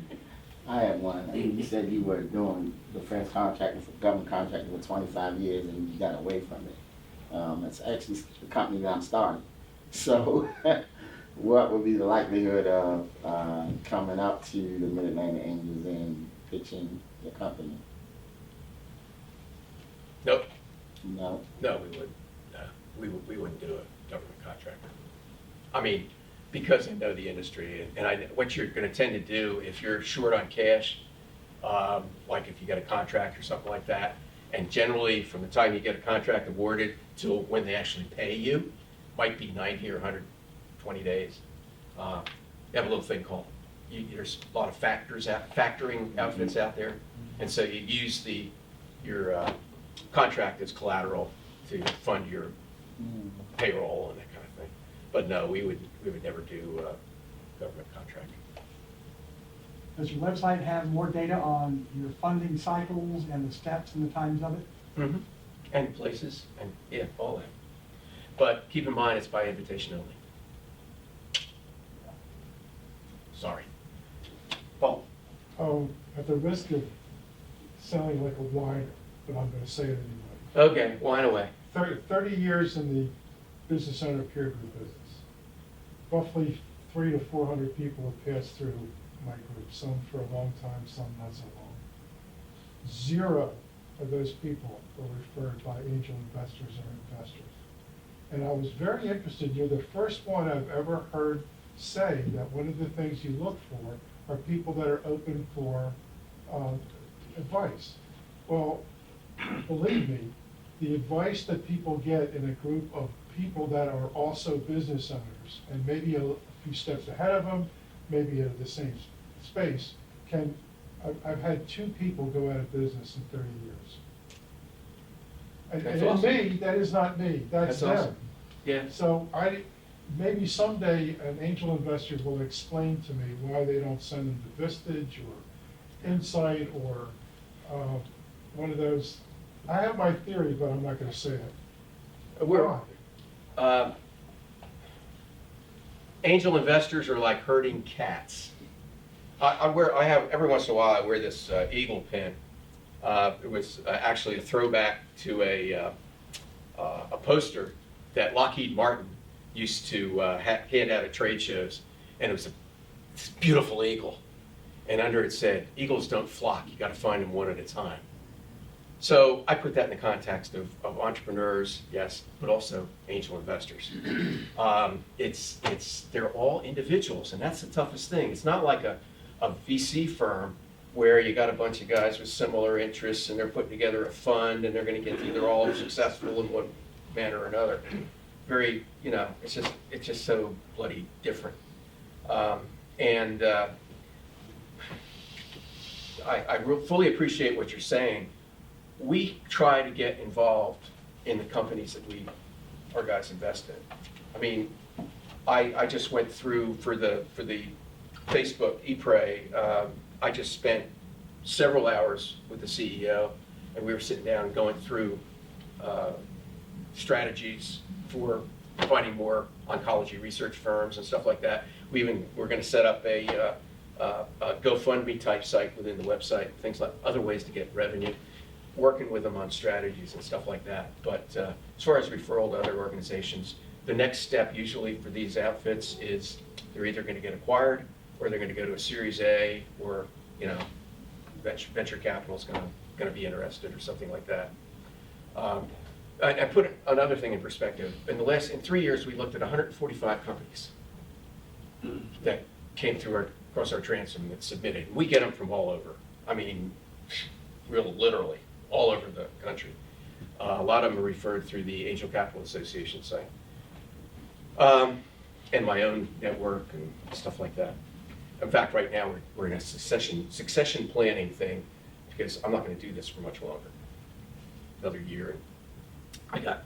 have one. You said you were doing defense contracting for government contracting for 25 years and you got away from it. It's actually the company that I'm starting. So what would be the likelihood of coming up to the MidAtlantic Angels and pitching your company?
Nope.
No?
No, we wouldn't. No, we wouldn't do a government contractor. I mean, because I know the industry, and what you're going to tend to do if you're short on cash, like if you get a contract or something like that, and generally from the time you get a contract awarded till when they actually pay you, might be 90 or 120 days. You have a little thing called, there's a lot of factoring outfits out there, and so you use your contract as collateral to fund your payroll and that kind of thing. But no, we would never do government contracting.
Does your website have more data on your funding cycles and the steps and the times of it?
Mm-hmm. And places, and yeah, all that. But keep in mind, it's by invitation only. Sorry. Paul?
Oh, at the risk of sounding like a whiner, but I'm going to say it anyway.
Okay, whine away.
30 years in the business owner peer group business. Roughly 300 to 400 people have passed through my group, some for a long time, some not so long. 0 of those people were referred by angel investors or investors. And I was very interested. You're the first one I've ever heard say that one of the things you look for are people that are open for advice. Well, believe me, the advice that people get in a group of people that are also business owners, and maybe a few steps ahead of them, maybe at the same space, I've had 2 people go out of business in 30 years. And
That's
in
awesome.
me, that is not me, that's
That's awesome.
them.
Yeah.
So maybe someday an angel investor will explain to me why they don't send them to Vistage or Insight or one of those. I have my theory, but I'm not gonna say it.
We're, angel investors are like herding cats. I have, every once in a while, I wear this eagle pin. It was actually a throwback to a poster that Lockheed Martin used to hand out at trade shows, and it was this beautiful eagle. And under it said, "Eagles don't flock, you gotta find them one at a time." So I put that in the context of entrepreneurs, yes, but also angel investors. They're all individuals, and that's the toughest thing. It's not like a VC firm where you got a bunch of guys with similar interests and they're putting together a fund and they're gonna get either all successful in one manner or another. Very, it's just so bloody different. I fully appreciate what you're saying. We try to get involved in the companies that our guys invest in. I mean, I just went through for the Facebook ePray. I just spent several hours with the CEO, and we were sitting down and going through strategies for finding more oncology research firms and stuff like that. We're going to set up a GoFundMe type site within the website, things like other ways to get revenue, working with them on strategies and stuff like that. But as far as referral to other organizations, the next step usually for these outfits is they're either going to get acquired or they're going to go to a Series A, or venture capital is going to be interested or something like that. I put another thing in perspective. In 3 years, we looked at 145 companies that came through across our transom that submitted. We get them from all over. I mean, real literally, all over the country. A lot of them are referred through the Angel Capital Association site. And my own network and stuff like that. In fact, right now, we're in a succession planning thing, because I'm not going to do this for much longer. Another year. I got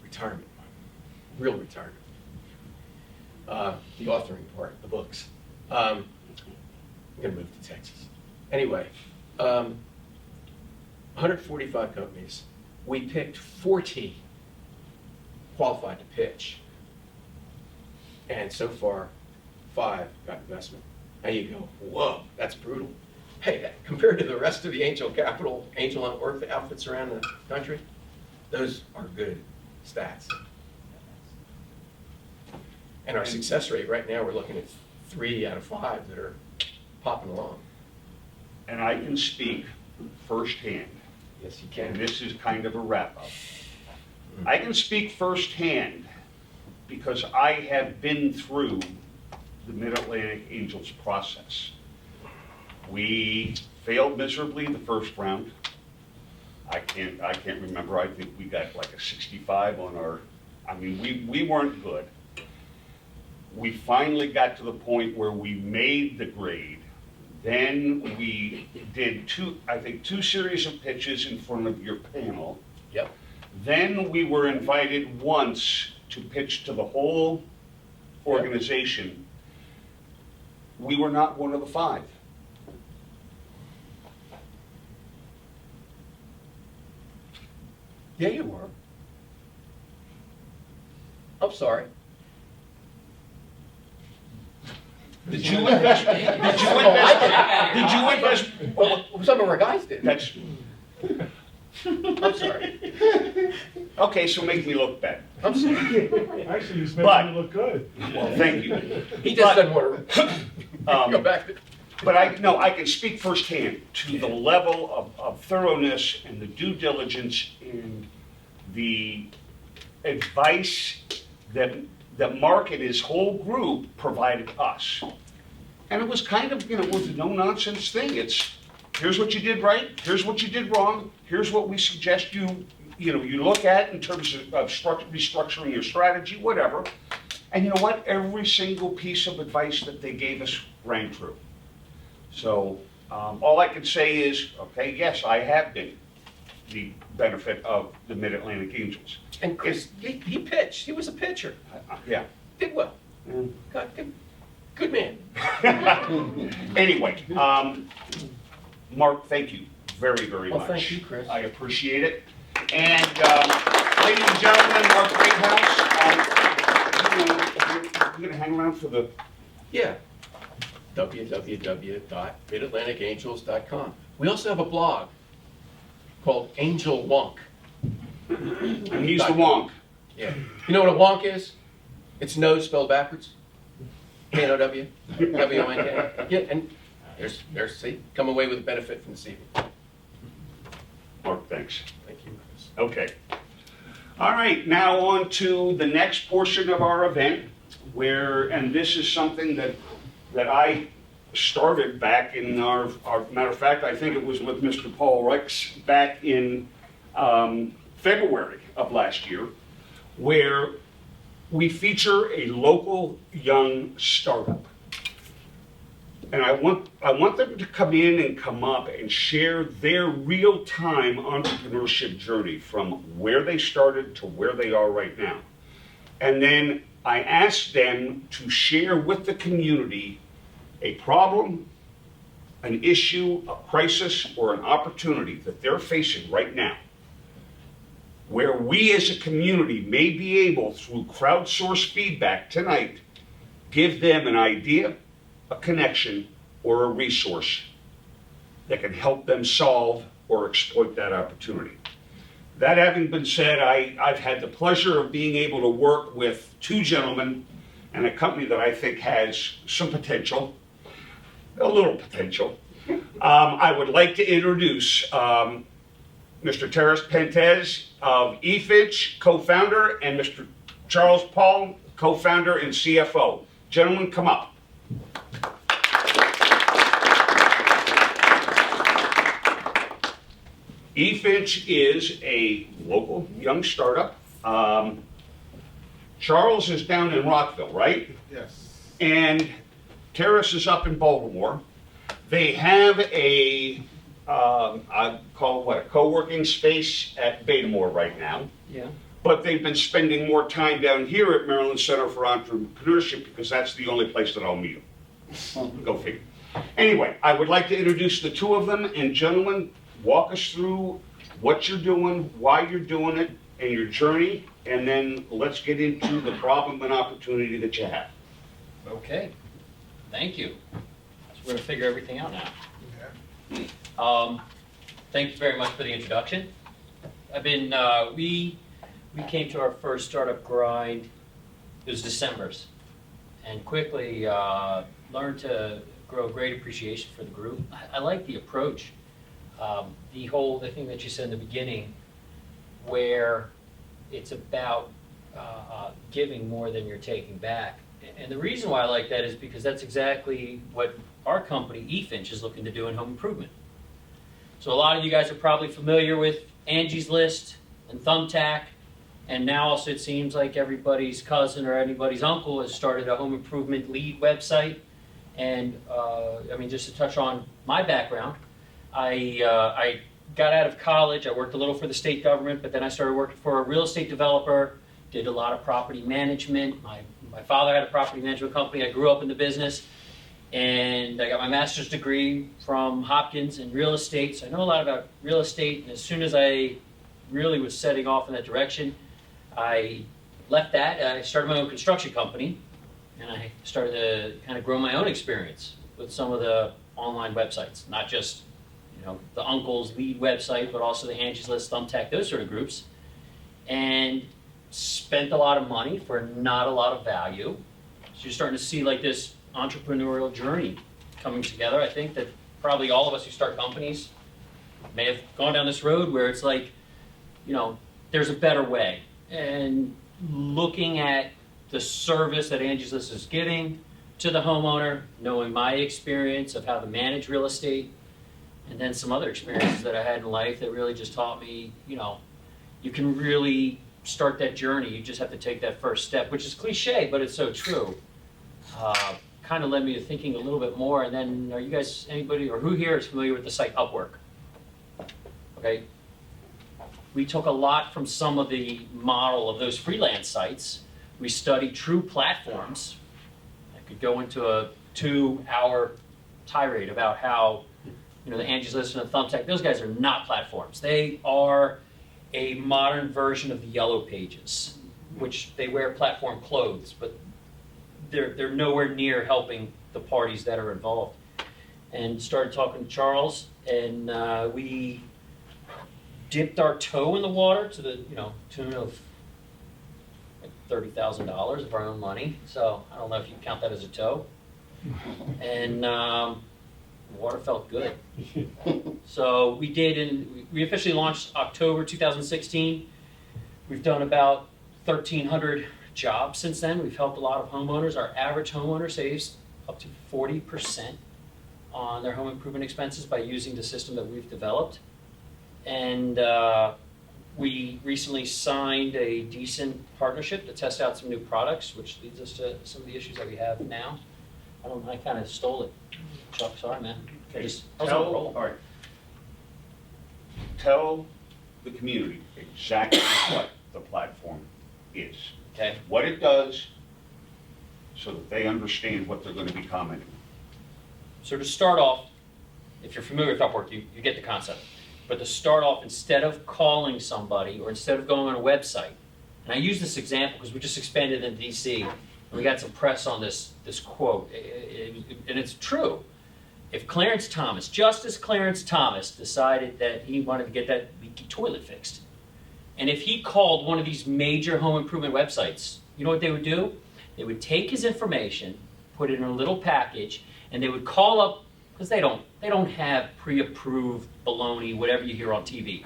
retirement, real retirement. The authoring part, the books. I'm going to move to Texas. Anyway, 145 companies. We picked 40 qualified to pitch. And so far, 5 got investment. Now you go, whoa, that's brutal. Hey, compared to the rest of the angel outfits around the country, those are good stats. And our success rate right now, we're looking at 3 out of 5 that are popping along.
And I can speak firsthand.
Yes, you
And
can.
this is kind of a wrap-up. I can speak firsthand because I have been through the MidAtlantic Angels process. We failed miserably the first round. I can't remember. I think we got like a 65 on our, we weren't good. We finally got to the point where we made the grade. Then we did 2 series of pitches in front of your panel.
Yep.
Then we were invited once to pitch to the whole organization. We were not one of the 5.
Yeah, you were. I'm sorry.
Did you invest? Did you invest? Did you invest?
Well, some of our guys did.
That's
I'm sorry.
okay. So make me look bad.
I'm sorry.
Actually, he's making
But-
you look good.
Well, thank you.
He just doesn't want to go back to.
But I can speak firsthand to the level of thoroughness and the due diligence and the advice that Mark and his whole group provided us. And it was kind of, it was a no-nonsense thing. It's, here's what you did right, here's what you did wrong, here's what we suggest you you look at in terms of restructuring your strategy, whatever. And you know what? Every single piece of advice that they gave us rang true. So all I can say is, okay, yes, I have been the benefit of the MidAtlantic Angels.
And Chris, he pitched. He was a pitcher.
Yeah.
Did well.
Mm.
Good man.
Anyway, Mark, thank you very, very
Well,
much.
thank you, Chris.
I appreciate it. And ladies and gentlemen, Mark Greathouse, you're going to hang around for the...
Yeah. www.midatlanticangels.com. We also have a blog called Angel Wonk.
And he's the wonk.
Yeah. You know what a wonk is? It's nose spelled backwards. K-N-O-W. W-O-N-K. Yeah, and there's, see, come away with a benefit from this evening.
Mark, thanks.
Thank you, Chris.
Okay. All right, now on to the next portion of our event, and this is something that I started back in our matter of fact, I think it was with Mr. Paul Ricks back in February of last year, where we feature a local young startup. And I want them to come in and come up and share their real-time entrepreneurship journey from where they started to where they are right now. And then I asked them to share with the community a problem, an issue, a crisis, or an opportunity that they're facing right now, where we as a community may be able, through crowdsourced feedback tonight, give them an idea, a connection, or a resource that can help them solve or exploit that opportunity. That having been said, I've had the pleasure of being able to work with two gentlemen and a company that I think has some potential, a little potential. I would like to introduce Mr. Teris Pantazes of EFynch, co-founder, and Mr. Charles Paul, co-founder and CFO. Gentlemen, come up. EFynch is a local young startup. Charles is down in Rockville, right?
Yes.
And Teris is up in Baltimore. They have I call it what, a co-working space at Baltimore right now.
Yeah.
But they've been spending more time down here at Maryland Center for Entrepreneurship because that's the only place that I'll meet them. Go figure. Anyway, I would like to introduce the two of them, and gentlemen, walk us through what you're doing, why you're doing it, and your journey, and then let's get into the problem and opportunity that you have.
Okay, thank you. So we're gonna figure everything out now.
Yeah.
Thank you very much for the introduction. We came to our first startup grind, it was December's, and quickly learned to grow great appreciation for the group. I like the approach. The thing that you said in the beginning, where it's about giving more than you're taking back. And the reason why I like that is because that's exactly what our company, EFynch, is looking to do in home improvement. So a lot of you guys are probably familiar with Angie's List and Thumbtack, and now also it seems like everybody's cousin or anybody's uncle has started a home improvement lead website. And just to touch on my background, I got out of college, I worked a little for the state government, but then I started working for a real estate developer, did a lot of property management. My father had a property management company, I grew up in the business, and I got my master's degree from Hopkins in real estate, so I know a lot about real estate, and as soon as I really was setting off in that direction, I left that, I started my own construction company, and I started to kind of grow my own experience with some of the online websites, not just the uncle's lead website, but also the Angie's List, Thumbtack, those sort of groups, and spent a lot of money for not a lot of value. So you're starting to see like this entrepreneurial journey coming together. I think that probably all of us who start companies may have gone down this road where it's like, there's a better way. And looking at the service that Angie's List is giving to the homeowner, knowing my experience of how to manage real estate, and then some other experiences that I had in life that really just taught me, you can really start that journey. You just have to take that first step, which is cliche, but it's so true. Kind of led me to thinking a little bit more. And then, are you guys, anybody, or who here is familiar with the site Upwork? Okay. We took a lot from some of the model of those freelance sites. We studied true platforms. I could go into a 2-hour tirade about how, the Angie's List and the Thumbtack, those guys are not platforms. They are a modern version of the Yellow Pages, which they wear platform clothes, but they're nowhere near helping the parties that are involved. And started talking to Charles, and we dipped our toe in the water to the tune of like $30,000 of our own money. So I don't know if you count that as a toe. And the water felt good. So we did, and we officially launched October 2016. We've done about 1,300 jobs since then. We've helped a lot of homeowners. Our average homeowner saves up to 40% on their home improvement expenses by using the system that we've developed. And we recently signed a decent partnership to test out some new products, which leads us to some of the issues that we have now. I kind of stole it. Chuck, sorry, man. I was on a roll.
All right. Tell the community exactly what the platform is,
Okay.
what it does, so that they understand what they're going to be commenting.
So to start off, if you're familiar with Upwork, you get the concept. But to start off, instead of calling somebody or instead of going on a website, and I use this example because we just expanded in DC, and we got some press on this quote, and it's true. If Justice Clarence Thomas decided that he wanted to get that leaky toilet fixed, and if he called one of these major home improvement websites, you know what they would do? They would take his information, put it in a little package, and they would call up, because they don't have pre-approved baloney, whatever you hear on TV.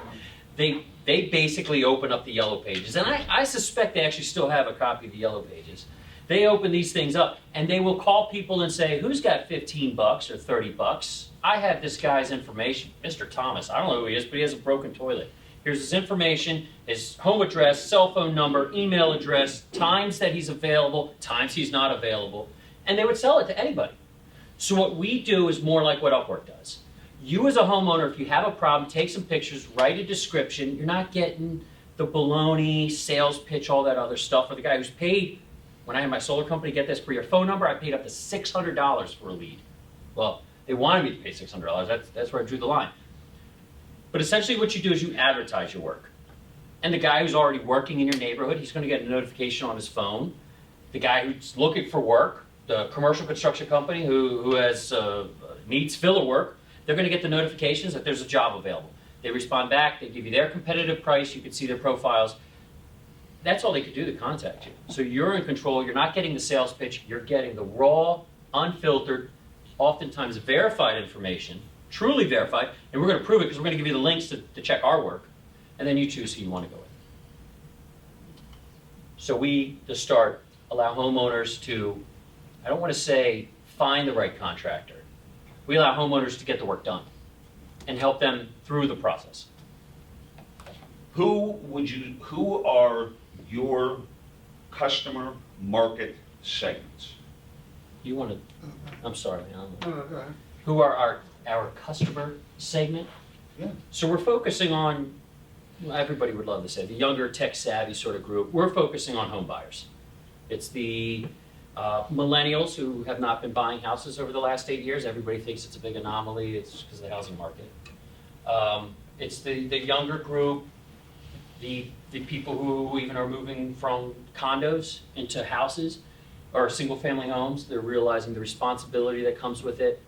They basically open up the Yellow Pages, and I suspect they actually still have a copy of the Yellow Pages. They open these things up, and they will call people and say, who's got $15 or $30? I have this guy's information, Mr. Thomas. I don't know who he is, but he has a broken toilet. Here's his information, his home address, cell phone number, email address, times that he's available, times he's not available, and they would sell it to anybody. So what we do is more like what Upwork does. You as a homeowner, if you have a problem, take some pictures, write a description. You're not getting the baloney, sales pitch, all that other stuff, or the guy who's paid. When I had my solar company get this for your phone number, I paid up to $600 for a lead. Well, they wanted me to pay $600. That's where I drew the line. But essentially what you do is you advertise your work. And the guy who's already working in your neighborhood, he's going to get a notification on his phone. The guy who's looking for work, the commercial construction company who has needs filler work, they're going to get the notifications that there's a job available. They respond back, they give you their competitive price, you can see their profiles. That's all they could do to contact you. So you're in control, you're not getting the sales pitch, you're getting the raw, unfiltered, oftentimes verified information, truly verified, and we're going to prove it because we're going to give you the links to check our work, and then you choose who you want to go with. So we, to start, allow homeowners to, I don't want to say find the right contractor. We allow homeowners to get the work done and help them through the process.
Who are your customer market segments?
You want to, I'm sorry, man. Who are our customer segment?
Yeah.
So we're focusing on, everybody would love to say, the younger tech-savvy sort of group. We're focusing on home buyers. It's the millennials who have not been buying houses over the last 8 years. Everybody thinks it's a big anomaly. It's because of the housing market. It's the younger group, the people who even are moving from condos into houses or single-family homes. They're realizing the responsibility that comes with it.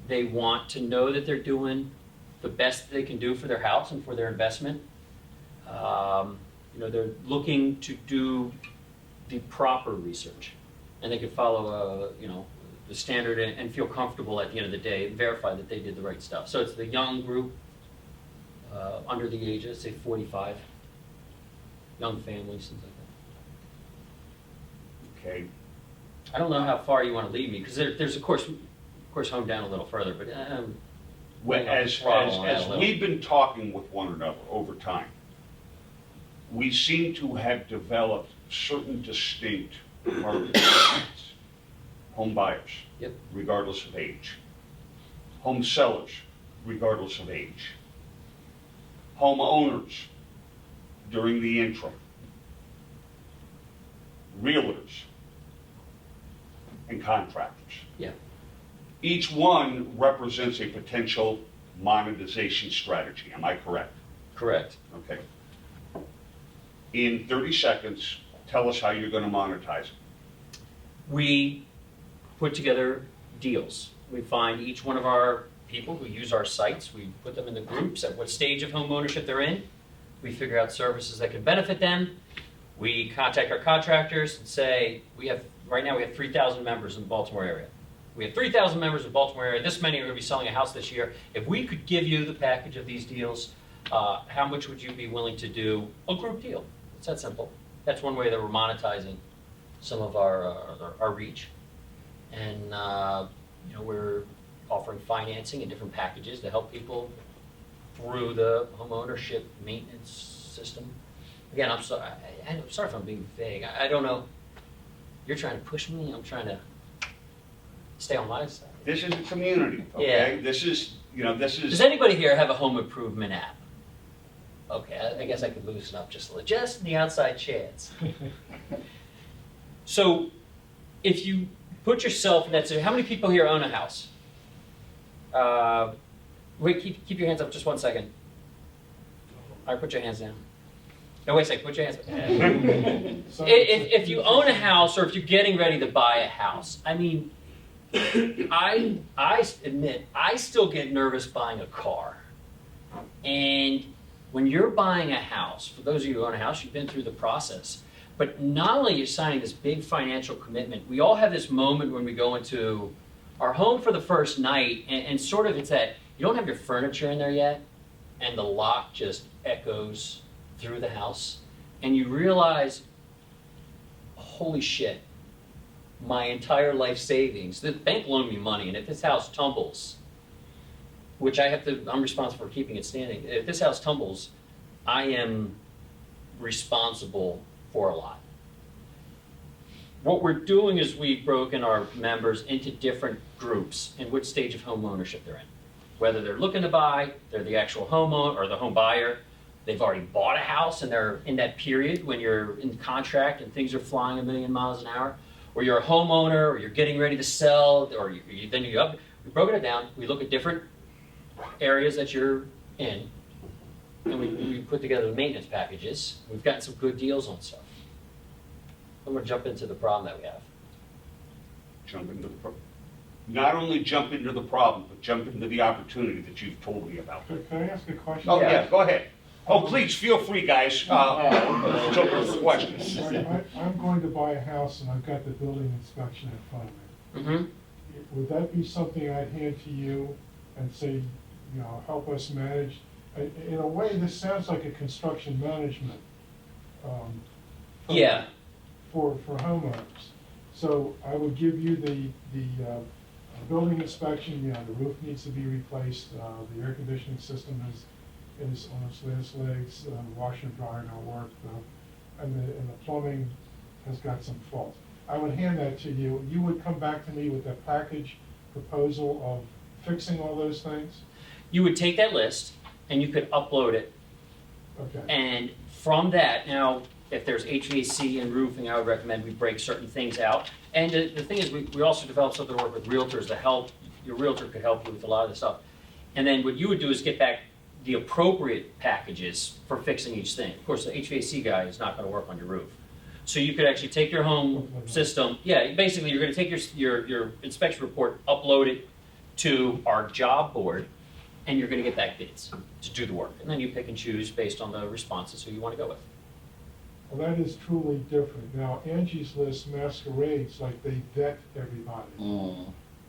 They want to know that they're doing the best they can do for their house and for their investment. They're looking to do the proper research, and they can follow, the standard and feel comfortable at the end of the day and verify that they did the right stuff. So it's the young group, under the age of, say, 45, young families, things like that.
Okay.
I don't know how far you want to lead me, because there's of course home down a little further, but
As we've been talking with one another over time, we seem to have developed certain distinct market segments. Home buyers,
Yep.
regardless of age. Home sellers, regardless of age. Home owners during the interim. Realtors and contractors.
Yeah.
Each one represents a potential monetization strategy. Am I correct?
Correct.
Okay. In 30 seconds, tell us how you're going to monetize it.
We put together deals. We find each one of our people who use our sites, we put them in the groups at what stage of home ownership they're in. We figure out services that can benefit them. We contact our contractors and say, right now we have 3,000 members in the Baltimore area. We have 3,000 members in the Baltimore area. This many are going to be selling a house this year. If we could give you the package of these deals, how much would you be willing to do a group deal? It's that simple. That's one way that we're monetizing some of our reach. And we're offering financing in different packages to help people through the home ownership maintenance system. Again, I'm sorry. I'm sorry if I'm being vague. I don't know. You're trying to push me. I'm trying to stay on my side.
This is a community, okay?
Yeah.
This is.
Does anybody here have a home improvement app? Okay, I guess I could loosen up just a little, just in the outside chance. So, if you put yourself in that situation, how many people here own a house? Wait, keep your hands up just 1 second. All right, put your hands down. No, wait a second, put your hands up. If you own a house or if you're getting ready to buy a house, I mean, I admit, I still get nervous buying a car. And when you're buying a house, for those of you who own a house, you've been through the process. But not only are you signing this big financial commitment, we all have this moment when we go into our home for the first night, and sort of it's that you don't have your furniture in there yet, and the lock just echoes through the house, and you realize, holy shit, my entire life savings, the bank loaned me money, and if this house tumbles, which I'm responsible for keeping it standing, if this house tumbles, I am responsible for a lot. What we're doing is we've broken our members into different groups in which stage of home ownership they're in. Whether they're looking to buy, they're the actual homeowner or the home buyer, they've already bought a house and they're in that period when you're in contract and things are flying a million miles an hour, or you're a homeowner or you're getting ready to sell, or we've broken it down, we look at different areas that you're in, and we put together the maintenance packages. We've gotten some good deals on stuff. I'm going to jump into the problem that we have.
Not only jump into the problem, but jump into the opportunity that you've told me about.
Can I ask a question?
Oh, yeah, go ahead. Oh, please, feel free, guys. It's open for questions.
I'm going to buy a house and I've got the building inspection in front of me.
Mm-hmm.
Would that be something I'd hand to you and say, help us manage? In a way, this sounds like a construction management.
Yeah.
For homeowners. So I would give you the building inspection, the roof needs to be replaced, the air conditioning system is on its last legs, washer and dryer don't work, and the plumbing has got some faults. I would hand that to you. You would come back to me with a package proposal of fixing all those things?
You would take that list and you could upload it.
Okay.
And from that, now, if there's HVAC and roofing, I would recommend we break certain things out. And the thing is, we also developed something to work with realtors to help. Your realtor could help you with a lot of this stuff. And then what you would do is get back the appropriate packages for fixing each thing. Of course, the HVAC guy is not going to work on your roof. So you could actually take your home system. Yeah, basically you're going to take your inspection report, upload it to our job board, and you're going to get back bids to do the work. And then you pick and choose based on the responses who you want to go with.
Well, that is truly different. Now, Angie's List masquerades like they vet everybody.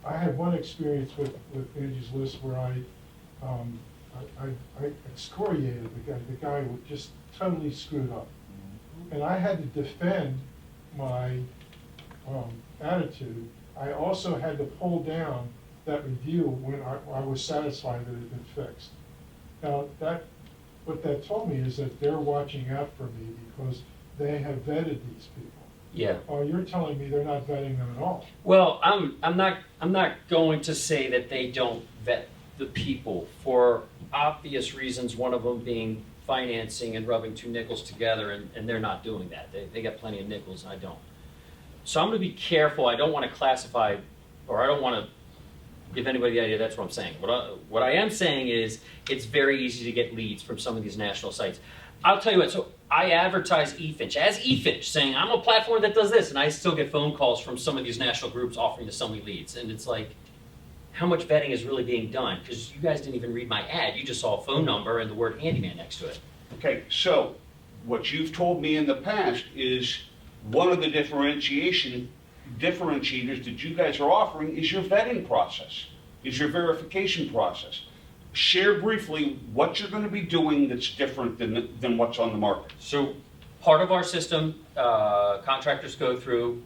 I had one experience with Angie's List where I excoriated the guy who just totally screwed up. And I had to defend my attitude. I also had to pull down that review when I was satisfied that it had been fixed. Now, that what that told me is that they're watching out for me because they have vetted these people.
Yeah.
Oh, you're telling me they're not vetting them at all.
Well, I'm not going to say that they don't vet the people for obvious reasons, one of them being financing and rubbing two nickels together, and they're not doing that. They got plenty of nickels, and I don't. So I'm going to be careful. I don't want to classify, or I don't want to give anybody the idea that's what I'm saying. What I am saying is it's very easy to get leads from some of these national sites. I'll tell you what, so I advertise EFynch as EFynch, saying I'm a platform that does this, and I still get phone calls from some of these national groups offering to sell me leads. And it's like, how much vetting is really being done? Because you guys didn't even read my ad. You just saw a phone number and the word handyman next to it.
Okay, so what you've told me in the past is one of the differentiators that you guys are offering is your vetting process, is your verification process. Share briefly what you're going to be doing that's different than what's on the market.
So part of our system, contractors go through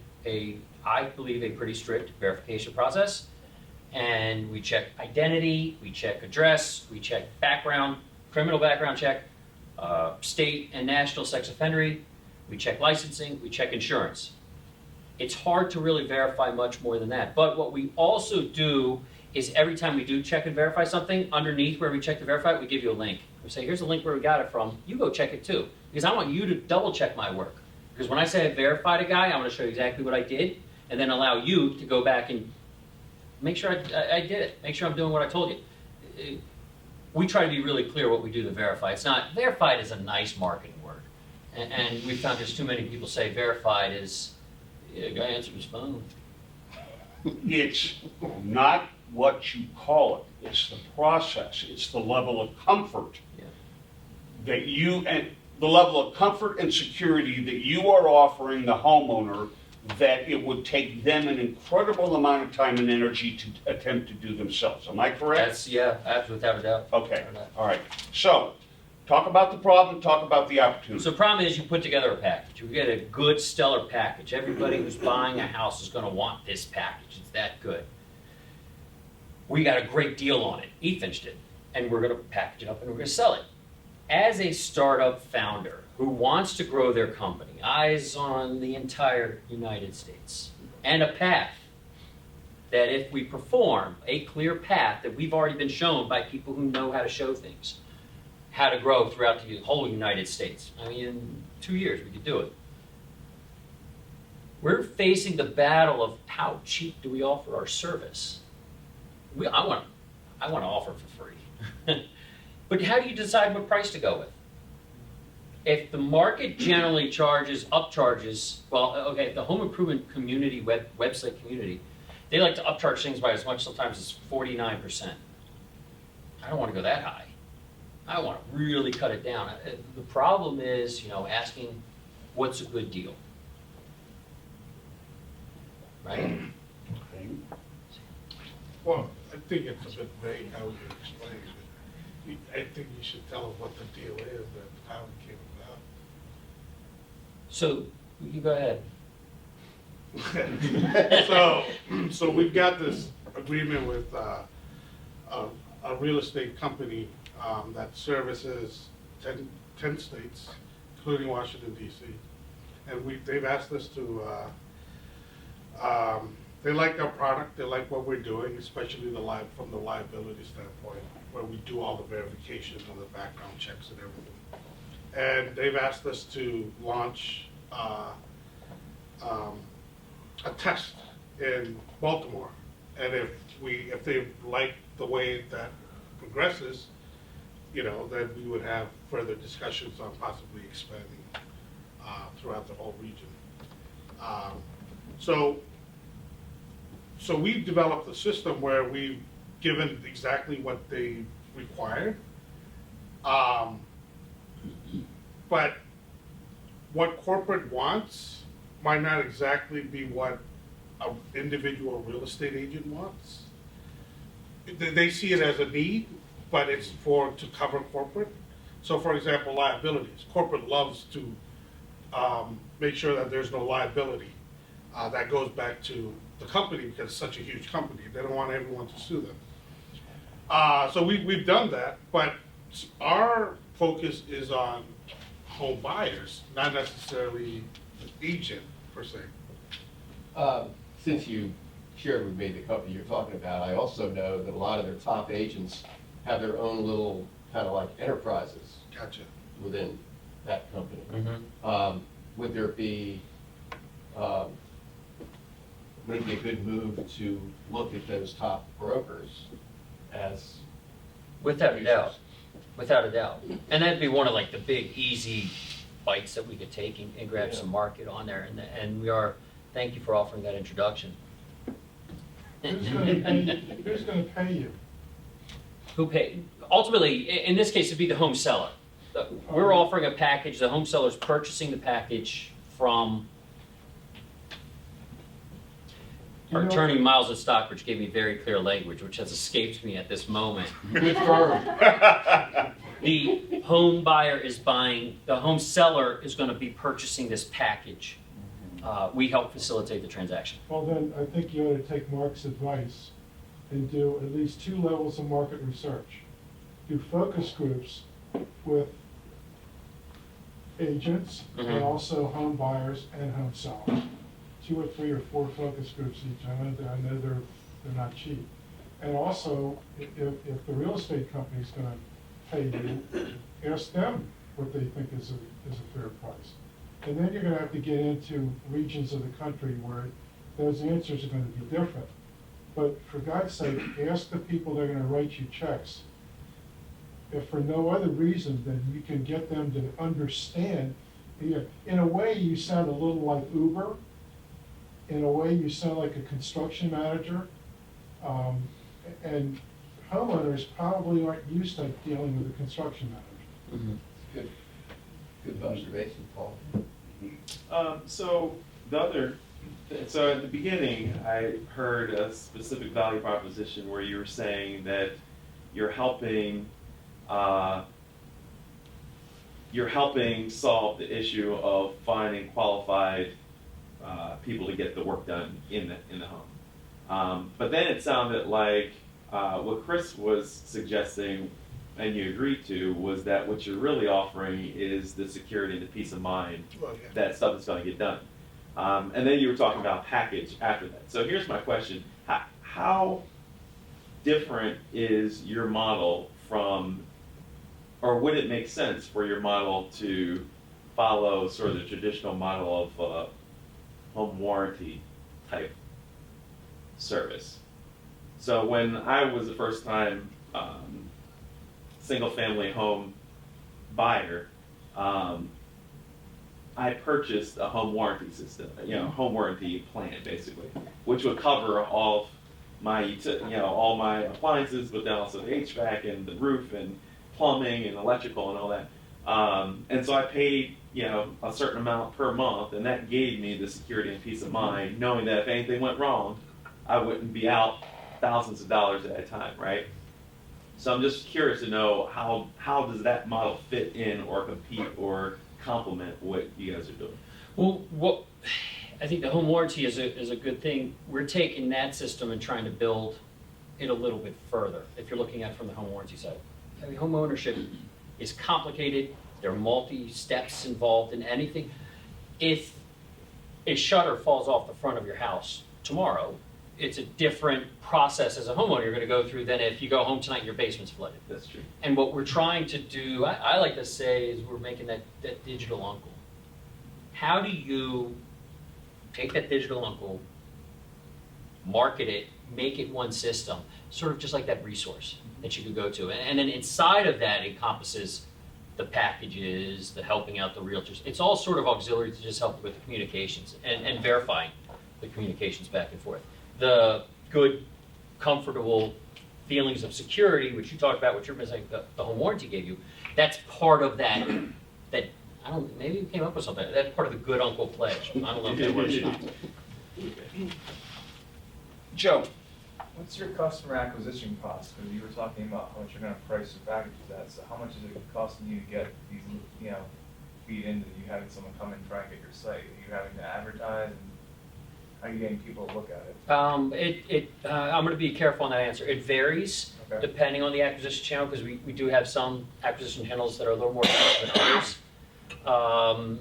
I believe, a pretty strict verification process. And we check identity, we check address, we check background, criminal background check, state and national sex offendery, we check licensing, we check insurance. It's hard to really verify much more than that. But what we also do is every time we do check and verify something, underneath where we check to verify it, we give you a link. We say, here's a link where we got it from. You go check it too. Because I want you to double check my work. Because when I say I verified a guy, I want to show you exactly what I did, and then allow you to go back and make sure I did it. Make sure I'm doing what I told you. We try to be really clear what we do to verify. It's not, verified is a nice marketing word. And we found just too many people say verified is, a guy answered his phone.
It's not what you call it. It's the process. It's the level of comfort that you, and the level of comfort and security that you are offering the homeowner, that it would take them an incredible amount of time and energy to attempt to do themselves. Am I correct?
That's without a doubt.
Okay, all right. So, talk about the problem, talk about the opportunity.
So the problem is you put together a package. You get a good, stellar package. Everybody who's buying a house is going to want this package. It's that good. We got a great deal on it. EFynch did. And we're going to package it up and we're going to sell it. As a startup founder who wants to grow their company, eyes on the entire United States, and a path that if we perform, a clear path that we've already been shown by people who know how to show things, how to grow throughout the whole United States. I mean, in 2 years we could do it. We're facing the battle of how cheap do we offer our service. I want to offer for free. But how do you decide what price to go with? If the market generally upcharges, well, okay, the home improvement community, website community, they like to upcharge things by as much sometimes as 49%. I don't want to go that high. I want to really cut it down. The problem is, asking what's a good deal, right?
Well, I think it's a bit vague how you explain it. I think you should tell them what the deal is, that how it came about.
So, you go ahead.
So we've got this agreement with a real estate company that services 10 states, including Washington, D.C. And they've asked us to, they like our product, they like what we're doing, especially from the liability standpoint, where we do all the verification and the background checks and everything. And they've asked us to launch a test in Baltimore. And if they like the way that progresses, then we would have further discussions on possibly expanding throughout the whole region. So we've developed a system where we've given exactly what they require. But what corporate wants might not exactly be what an individual real estate agent wants. They see it as a need, but it's to cover corporate. So for example, liabilities. Corporate loves to make sure that there's no liability. That goes back to the company because it's such a huge company. They don't want everyone to sue them. So we've done that, but our focus is on home buyers, not necessarily the agent per se.
Since you shared with me the company you're talking about, I also know that a lot of their top agents have their own little kind of like enterprises
Gotcha.
within that company.
Mhm.
Would there be, would it be a good move to look at those top brokers as?
Without a doubt,
users?
without a doubt. And that'd be one of like the big, easy bites that we could take and grab some market on there. And we are, thank you for offering that introduction.
Who's gonna pay you?
Who pay, ultimately, in this case, it'd be the home seller. We're offering a package, the home seller's purchasing the package from, our
You know-
attorney Miles at Stockbridge gave me very clear language, which has escaped me at this moment.
Good firm.
The home buyer is buying, the home seller is gonna be purchasing this package. We help facilitate the transaction.
Well, then, I think you ought to take Mark's advice and do at least 2 levels of market research. Do focus groups with agents and
Mhm.
also home buyers and home sellers. 2 or 3 or 4 focus groups each. I know they're not cheap. And also, if the real estate company's gonna pay you, ask them what they think is a fair price. And then you're gonna have to get into regions of the country where those answers are gonna be different. But for God's sake, ask the people that are gonna write you checks. If for no other reason than you can get them to understand, in a way, you sound a little like Uber. In a way, you sound like a construction manager. And homeowners probably aren't used to dealing with a construction manager.
Good observation, Paul.
So at the beginning, I heard a specific value proposition where you were saying that you're helping solve the issue of finding qualified people to get the work done in the home. But then it sounded like what Chris was suggesting, and you agreed to, was that what you're really offering is the security and the peace of mind
Well, yeah.
that stuff is going to get done. And then you were talking about package after that. So here's my question. How different is your model from, or would it make sense for your model to follow sort of the traditional model of home warranty type service? So when I was the first time single family home buyer, I purchased a home warranty system, home warranty plan basically, which would cover all of my, all my appliances, but then also the HVAC and the roof and plumbing and electrical and all that. And so I paid, a certain amount per month, and that gave me the security and peace of mind, knowing that if anything went wrong, I wouldn't be out thousands of dollars at a time, right? So I'm just curious to know how does that model fit in or compete or complement what you guys are doing?
Well, I think the home warranty is a good thing. We're taking that system and trying to build it a little bit further, if you're looking at it from the home warranty side. I mean, home ownership is complicated. There are multi-steps involved in anything. If a shutter falls off the front of your house tomorrow, it's a different process as a homeowner you're going to go through than if you go home tonight and your basement's flooded.
That's true.
And what we're trying to do, I like to say, is we're making that digital uncle. How do you take that digital uncle, market it, make it one system, sort of just like that resource that you could go to. And then inside of that encompasses the packages, the helping out the realtors. It's all sort of auxiliary to just help with the communications and verifying the communications back and forth. The good, comfortable feelings of security, which you talked about, which you're missing, the home warranty gave you, that's part of that, I don't, maybe you came up with something, that's part of the good uncle pledge. I don't know if that works or not.
Joe,
What's your customer acquisition cost? Because you were talking about how much you're gonna price your packages at, so how much is it costing you to get these, feed into you having someone come and try and get your site? Are you having to advertise? How are you getting people to look at it?
I'm going to be careful on that answer. It varies
Okay.
depending on the acquisition channel, because we do have some acquisition channels that are a little more expensive than others.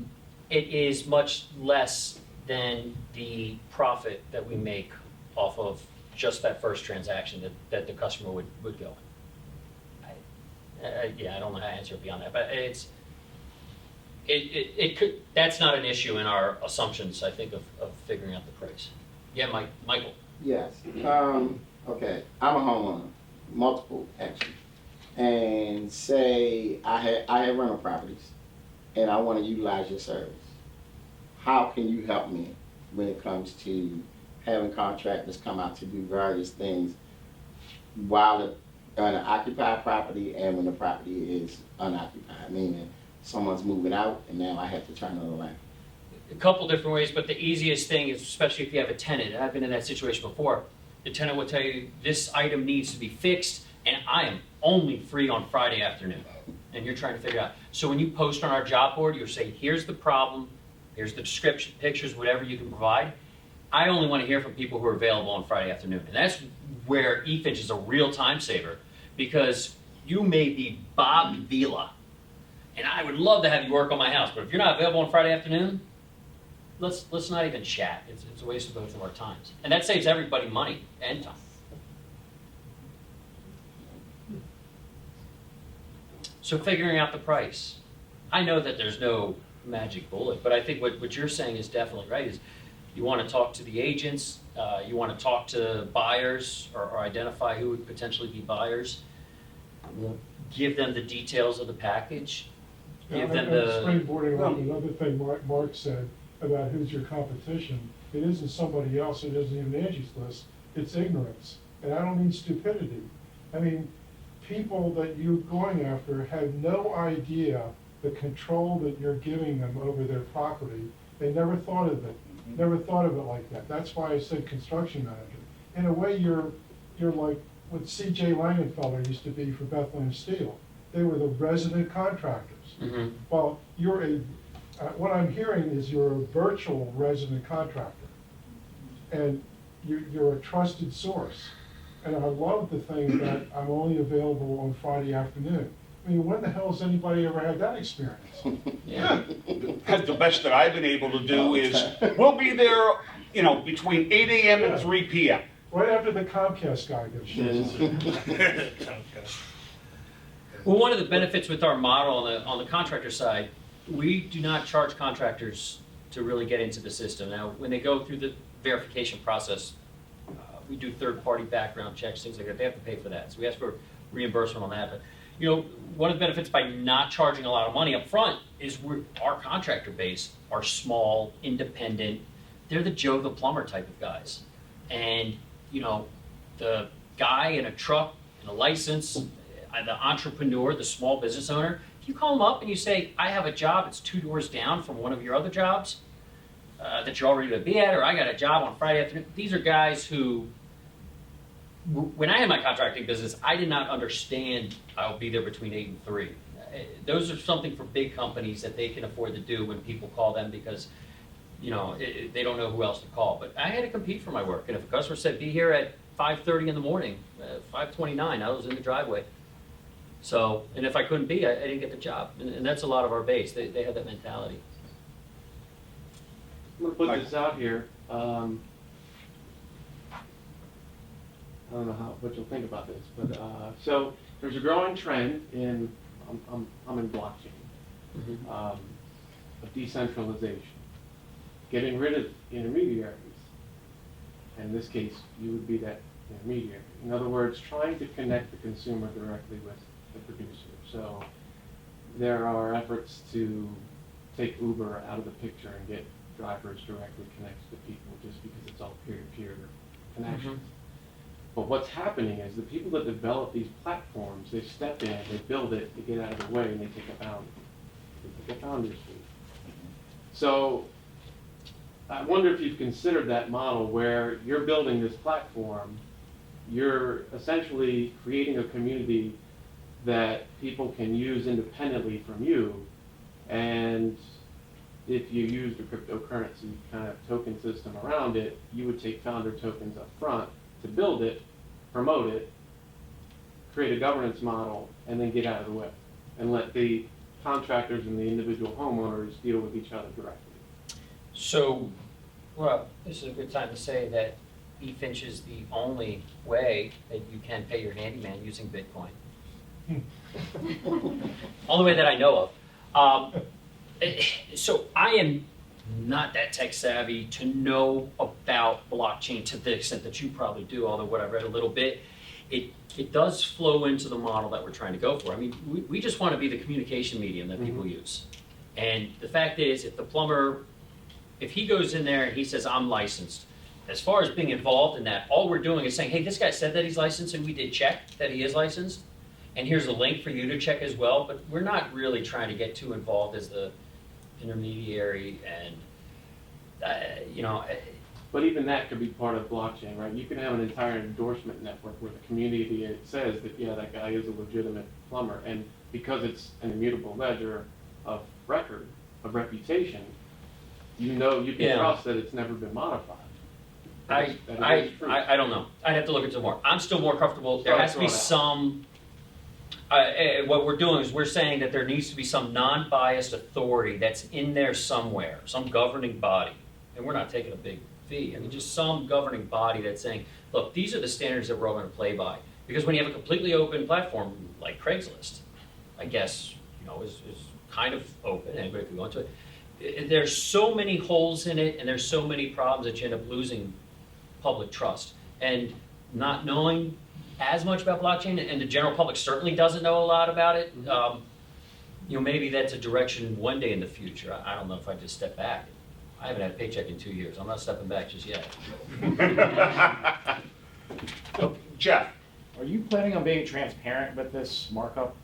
It is much less than the profit that we make off of just that first transaction that the customer would go. Yeah, I don't know how to answer it beyond that, but it could, that's not an issue in our assumptions, I think, of figuring out the price. Yeah, Michael.
Yes. Okay. I'm a homeowner, multiple actually, and say I have rental properties, and I want to utilize your service. How can you help me when it comes to having contractors come out to do various things while on an occupied property and when the property is unoccupied, meaning someone's moving out and now I have to turn it around?
A couple different ways, but the easiest thing is, especially if you have a tenant, and I've been in that situation before, the tenant will tell you, this item needs to be fixed, and I am only free on Friday afternoon. And you're trying to figure it out. So when you post on our job board, you're saying, here's the problem, here's the description, pictures, whatever you can provide. I only want to hear from people who are available on Friday afternoon. And that's where EFynch is a real time saver, because you may be Bob Vila, and I would love to have you work on my house, but if you're not available on Friday afternoon, let's not even chat. It's a waste of both of our times. And that saves everybody money and time. So figuring out the price. I know that there's no magic bullet, but I think what you're saying is definitely right. Is you want to talk to the agents, you want to talk to buyers or identify who would potentially be buyers. Give them the details of the package. Give them the...
Springboarding on another thing Mark said about who's your competition. It isn't somebody else, it isn't even Angie's List, it's ignorance. And I don't mean stupidity. I mean, people that you're going after have no idea the control that you're giving them over their property. They never thought of it. Never thought of it like that. That's why I said construction manager. In a way, you're like what C.J. Langenfelder used to be for Bethlehem Steel. They were the resident contractors.
Mm-hmm.
Well, what I'm hearing is you're a virtual resident contractor, and you're a trusted source. And I love the thing that I'm only available on Friday afternoon. I mean, when the hell has anybody ever had that experience?
Yeah. The best that I've been able to do is, we'll be there, between 8 a.m. and 3 p.m.
Right after the Comcast guy goes.
Well, one of the benefits with our model on the contractor side, we do not charge contractors to really get into the system. Now, when they go through the verification process, we do third-party background checks, things like that. They have to pay for that. So we ask for reimbursement on that. But one of the benefits by not charging a lot of money up front is our contractor base are small, independent. They're the Joe the plumber type of guys. And, the guy in a truck and a license, the entrepreneur, the small business owner, if you call them up and you say, I have a job, it's 2 doors down from one of your other jobs that you're already going to be at, or I got a job on Friday afternoon. These are guys who, when I had my contracting business, I did not understand I'll be there between 8 and 3. Those are something for big companies that they can afford to do when people call them because, they don't know who else to call. But I had to compete for my work. And if a customer said, be here at 5:30 in the morning, 5:29, I was in the driveway. So, and if I couldn't be, I didn't get the job. And that's a lot of our base. They have that mentality.
I'm gonna put this out here. I don't know what you'll think about this, but so there's a growing trend in I'm in blockchain of decentralization, getting rid of intermediaries. And in this case, you would be that intermediary. In other words, trying to connect the consumer directly with the producer. So there are efforts to take Uber out of the picture and get drivers directly connected to people just because it's all peer-to-peer connections. But what's happening is the people that develop these platforms, they step in, they build it, they get out of the way, and they take a boundary. They take a founder's fee. So I wonder if you've considered that model where you're building this platform, you're essentially creating a community that people can use independently from you, and
if you used a cryptocurrency kind of token system around it, you would take founder tokens up front to build it, promote it, create a governance model, and then get out of the way, and let the contractors and the individual homeowners deal with each other directly.
So, well, this is a good time to say that EFynch is the only way that you can pay your handyman using Bitcoin. Only way that I know of. So I am not that tech savvy to know about blockchain to the extent that you probably do, although what I read a little bit, it does flow into the model that we're trying to go for. I mean, we just want to be the communication medium that people use. And the fact is, if the plumber, if he goes in there and he says, I'm licensed, as far as being involved in that, all we're doing is saying, hey, this guy said that he's licensed and we did check that he is licensed. And here's a link for you to check as well. But we're not really trying to get too involved as the intermediary and,
But even that could be part of blockchain, right? You can have an entire endorsement network where the community says that, yeah, that guy is a legitimate plumber. And because it's an immutable ledger of record, of reputation, you can trust that it's never been modified.
I don't know. I'd have to look into more. I'm still more comfortable. There has to be some, what we're doing is we're saying that there needs to be some non-biased authority that's in there somewhere, some governing body. And we're not taking a big fee. I mean, just some governing body that's saying, look, these are the standards that we're all going to play by. Because when you have a completely open platform like Craigslist, I guess, is kind of open, anybody can go into it. There's so many holes in it, and there's so many problems that you end up losing public trust. And not knowing as much about blockchain, and the general public certainly doesn't know a lot about it, maybe that's a direction one day in the future. I don't know if I just step back. I haven't had a paycheck in 2 years. I'm not stepping back just yet.
Jeff,
Are you planning on being transparent with this markup?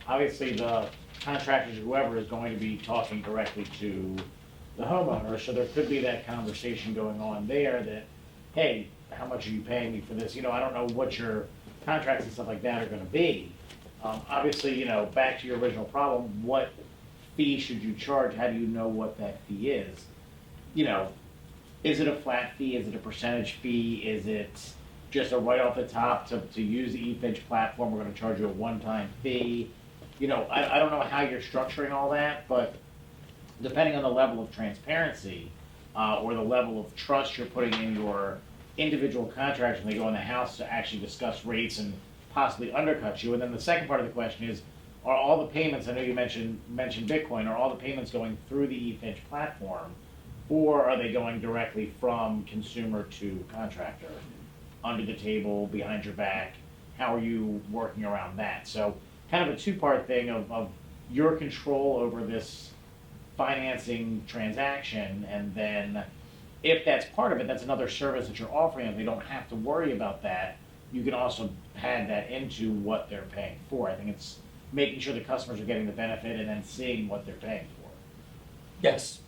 Obviously, the contractors, whoever, is going to be talking directly to the homeowner, so there could be that conversation going on there that, hey, how much are you paying me for this? I don't know what your contracts and stuff like that are gonna be. Obviously, back to your original problem, what fee should you charge? How do you know what that fee is? Is it a flat fee? Is it a percentage fee? Is it just a right off the top to use the EFynch platform, we're gonna charge you a one-time fee? I don't know how you're structuring all that, but depending on the level of transparency, or the level of trust you're putting in your individual contractors when they go in the house to actually discuss rates and possibly undercut you. And then the second part of the question is, are all the payments, I know you mentioned Bitcoin, are all the payments going through the EFynch platform, or are they going directly from consumer to contractor, under the table, behind your back? How are you working around that? So kind of a two-part thing of your control over this financing transaction, and then if that's part of it, that's another service that you're offering, and they don't have to worry about that. You can also add that into what they're paying for. I think it's making sure the customers are getting the benefit and then seeing what they're paying for.
Yes.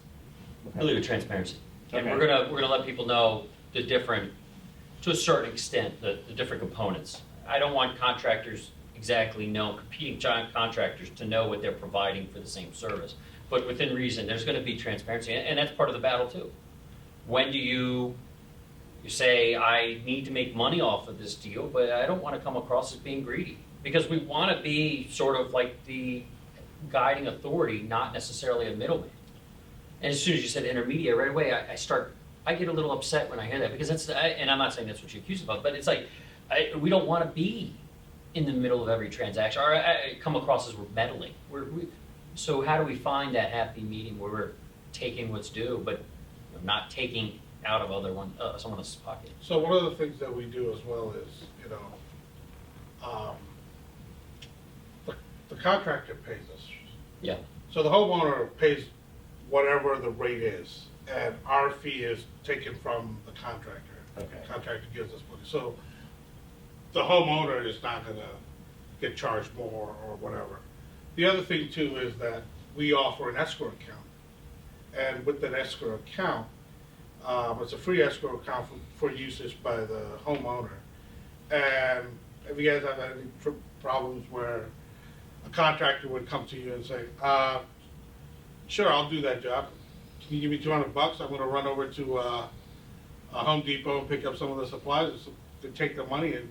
Okay.
I believe in transparency. And
Okay.
we're gonna let people know the different, to a certain extent, the different components. I don't want contractors competing giant contractors to know what they're providing for the same service. But within reason, there's gonna be transparency, and that's part of the battle too. When do you say, I need to make money off of this deal, but I don't wanna come across as being greedy? Because we wanna be sort of like the guiding authority, not necessarily a middleman. And as soon as you said intermediate, right away, I get a little upset when I hear that, because and I'm not saying that's what you accuse of, but it's like, we don't want to be in the middle of every transaction, or come across as we're meddling. So how do we find that happy medium where we're taking what's due, but not taking out of someone else's pocket?
So one of the things that we do as well is, the contractor pays us.
Yeah.
So the homeowner pays whatever the rate is, and our fee is taken from the contractor.
Okay.
The contractor gives us money. So the homeowner is not gonna get charged more or whatever. The other thing too is that we offer an escrow account. And with that escrow account, it's a free escrow account for usage by the homeowner. And if you guys have any problems where a contractor would come to you and say, sure, I'll do that job. can you give me $200? I'm gonna run over to, a Home Depot and pick up some of the supplies, to take the money and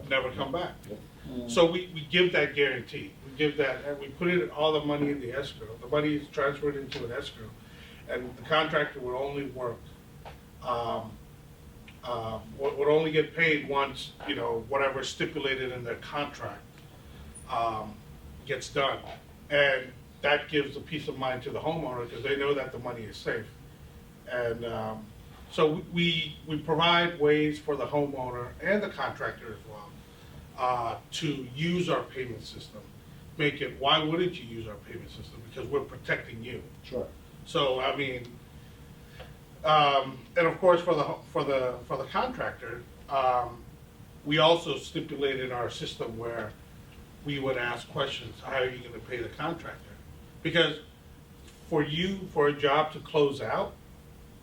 never come back. So we give that guarantee. We give that, and we put it, all the money in the escrow. The money is transferred into an escrow, and the contractor will only work, would only get paid once, you know, whatever stipulated in their contract gets done. And that gives a peace of mind to the homeowner, because they know that the money is safe. And so we provide ways for the homeowner and the contractor as well to use our payment system. Make it, why wouldn't you use our payment system? Because we're protecting you.
Sure.
So, I mean, and of course, for the contractor, we also stipulate in our system where we would ask questions, how are you gonna pay the contractor? Because for a job to close out,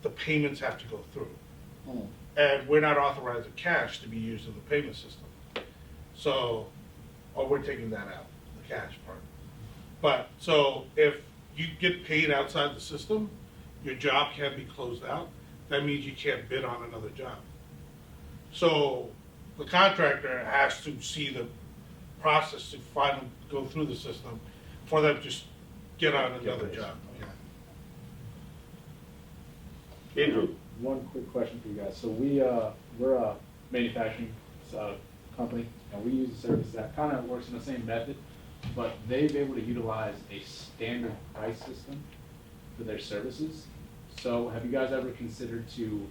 the payments have to go through. And we're not authorizing cash to be used in the payment system. So, we're taking that out, the cash part. But, so if you get paid outside the system, your job can't be closed out. That means you can't bid on another job. So the contractor has to see the process to finally go through the system for them to get on another job. Yeah.
Andrew,
One quick question for you guys. So we're a manufacturing company, and we use a service that kind of works in the same method, but they've been able to utilize a standard price system for their services. So have you guys ever considered to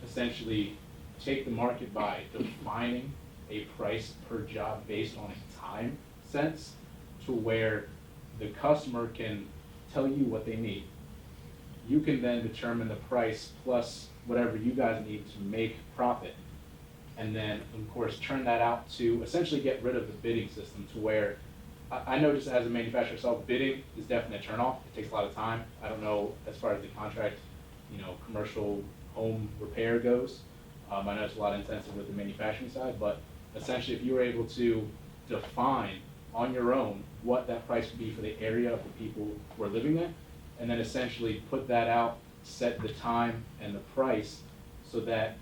essentially take the market by defining a price per job based on a time sense, to where the customer can tell you what they need? You can then determine the price plus whatever you guys need to make profit. And then, of course, turn that out to essentially get rid of the bidding system, to where I know, just as a manufacturer myself, bidding is definitely a turnoff. It takes a lot of time. I don't know as far as the contract, commercial home repair goes. I know it's a lot intensive with the manufacturing side, but essentially if you were able to define on your own what that price would be for the area of the people who are living there, and then essentially put that out, set the time and the price, so that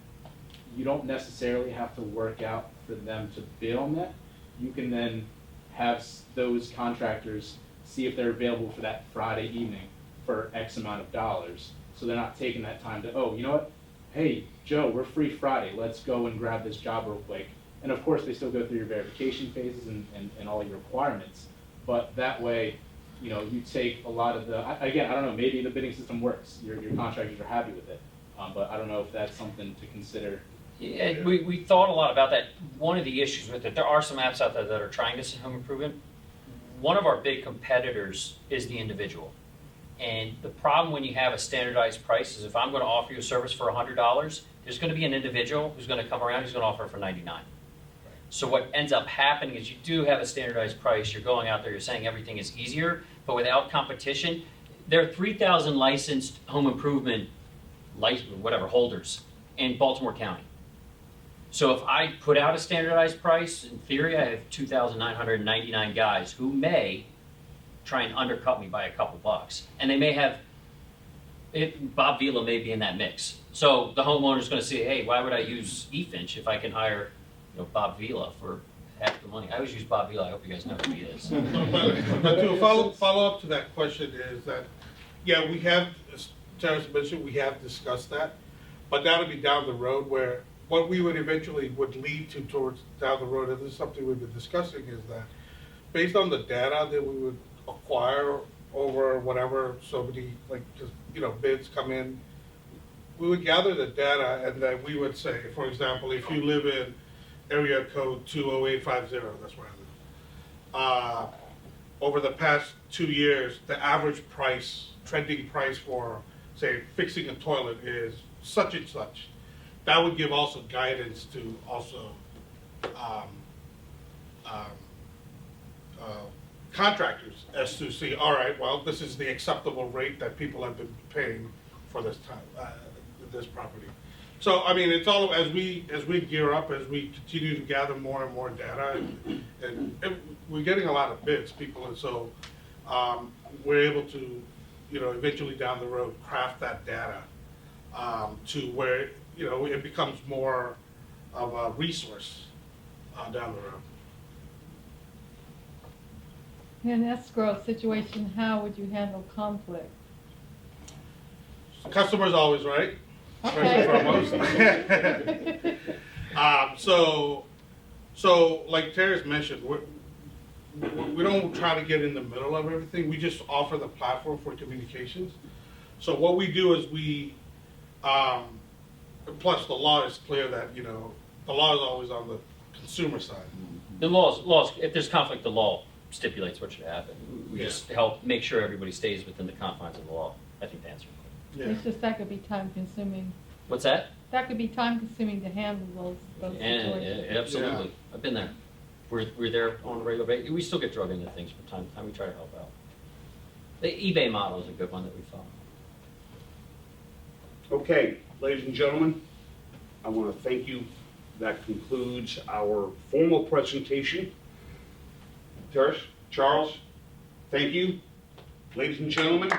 you don't necessarily have to work out for them to bid on that. You can then have those contractors see if they're available for that Friday evening for X amount of dollars. So they're not taking that time to, oh, you know what? Hey, Joe, we're free Friday. Let's go and grab this job real quick. And of course, they still go through your verification phases and all your requirements. But that way, you take a lot of the, again, I don't know, maybe the bidding system works. Your contractors are happy with it. But I don't know if that's something to consider.
Yeah, we thought a lot about that. One of the issues with it, there are some apps out there that are trying this in home improvement. One of our big competitors is the individual. And the problem when you have a standardized price is, if I'm going to offer you a service for $100, there's going to be an individual who's going to come around who's going to offer it for $99. So what ends up happening is, you do have a standardized price. You're going out there, you're saying everything is easier, but without competition. There are 3,000 licensed home improvement holders in Baltimore County. So if I put out a standardized price, in theory, I have 2,999 guys who may try and undercut me by a couple bucks. And they may have, Bob Vila may be in that mix. So the homeowner's going to say, hey, why would I use EFynch if I can hire Bob Vila for half the money? I always use Bob Vila. I hope you guys know who he is.
But to follow up to that question is that, yeah, we have, as Teris mentioned, we have discussed that, but that'll be down the road, where what we would eventually lead to towards down the road, and this is something we've been discussing, is that based on the data that we would acquire over whatever, so many, bids come in, we would gather the data, and then we would say, for example, if you live in area code 20850, that's where I live, over the past 2 years, the average price, trending price for, say, fixing a toilet is such and such. That would give also guidance to also contractors, as to see, all right, well, this is the acceptable rate that people have been paying for this time, this property. So, I mean, it's all, as we gear up, as we continue to gather more and more data, and we're getting a lot of bids, people, and so we're able to, eventually down the road, craft that data to where, it becomes more of a resource down the road.
In an escrow situation, how would you handle conflict?
Customer's always right, first
Okay.
and foremost. So like Teris mentioned, we don't try to get in the middle of everything. We just offer the platform for communications. So what we do is plus the law is clear that, the law is always on the consumer side.
The laws, if there's conflict, the law stipulates what should happen. We
Yeah.
just help make sure everybody stays within the confines of the law. I think the answer.
Yeah.
It's just that could be time consuming.
What's that?
That could be time consuming to handle those situations.
Absolutely.
Yeah.
I've been there. We're there on a regular basis. We still get drug into things from time to time. We try to help out. The eBay model is a good one that we follow.
Okay, ladies and gentlemen, I want to thank you. That concludes our formal presentation. Teris, Charles, thank you. Ladies and gentlemen,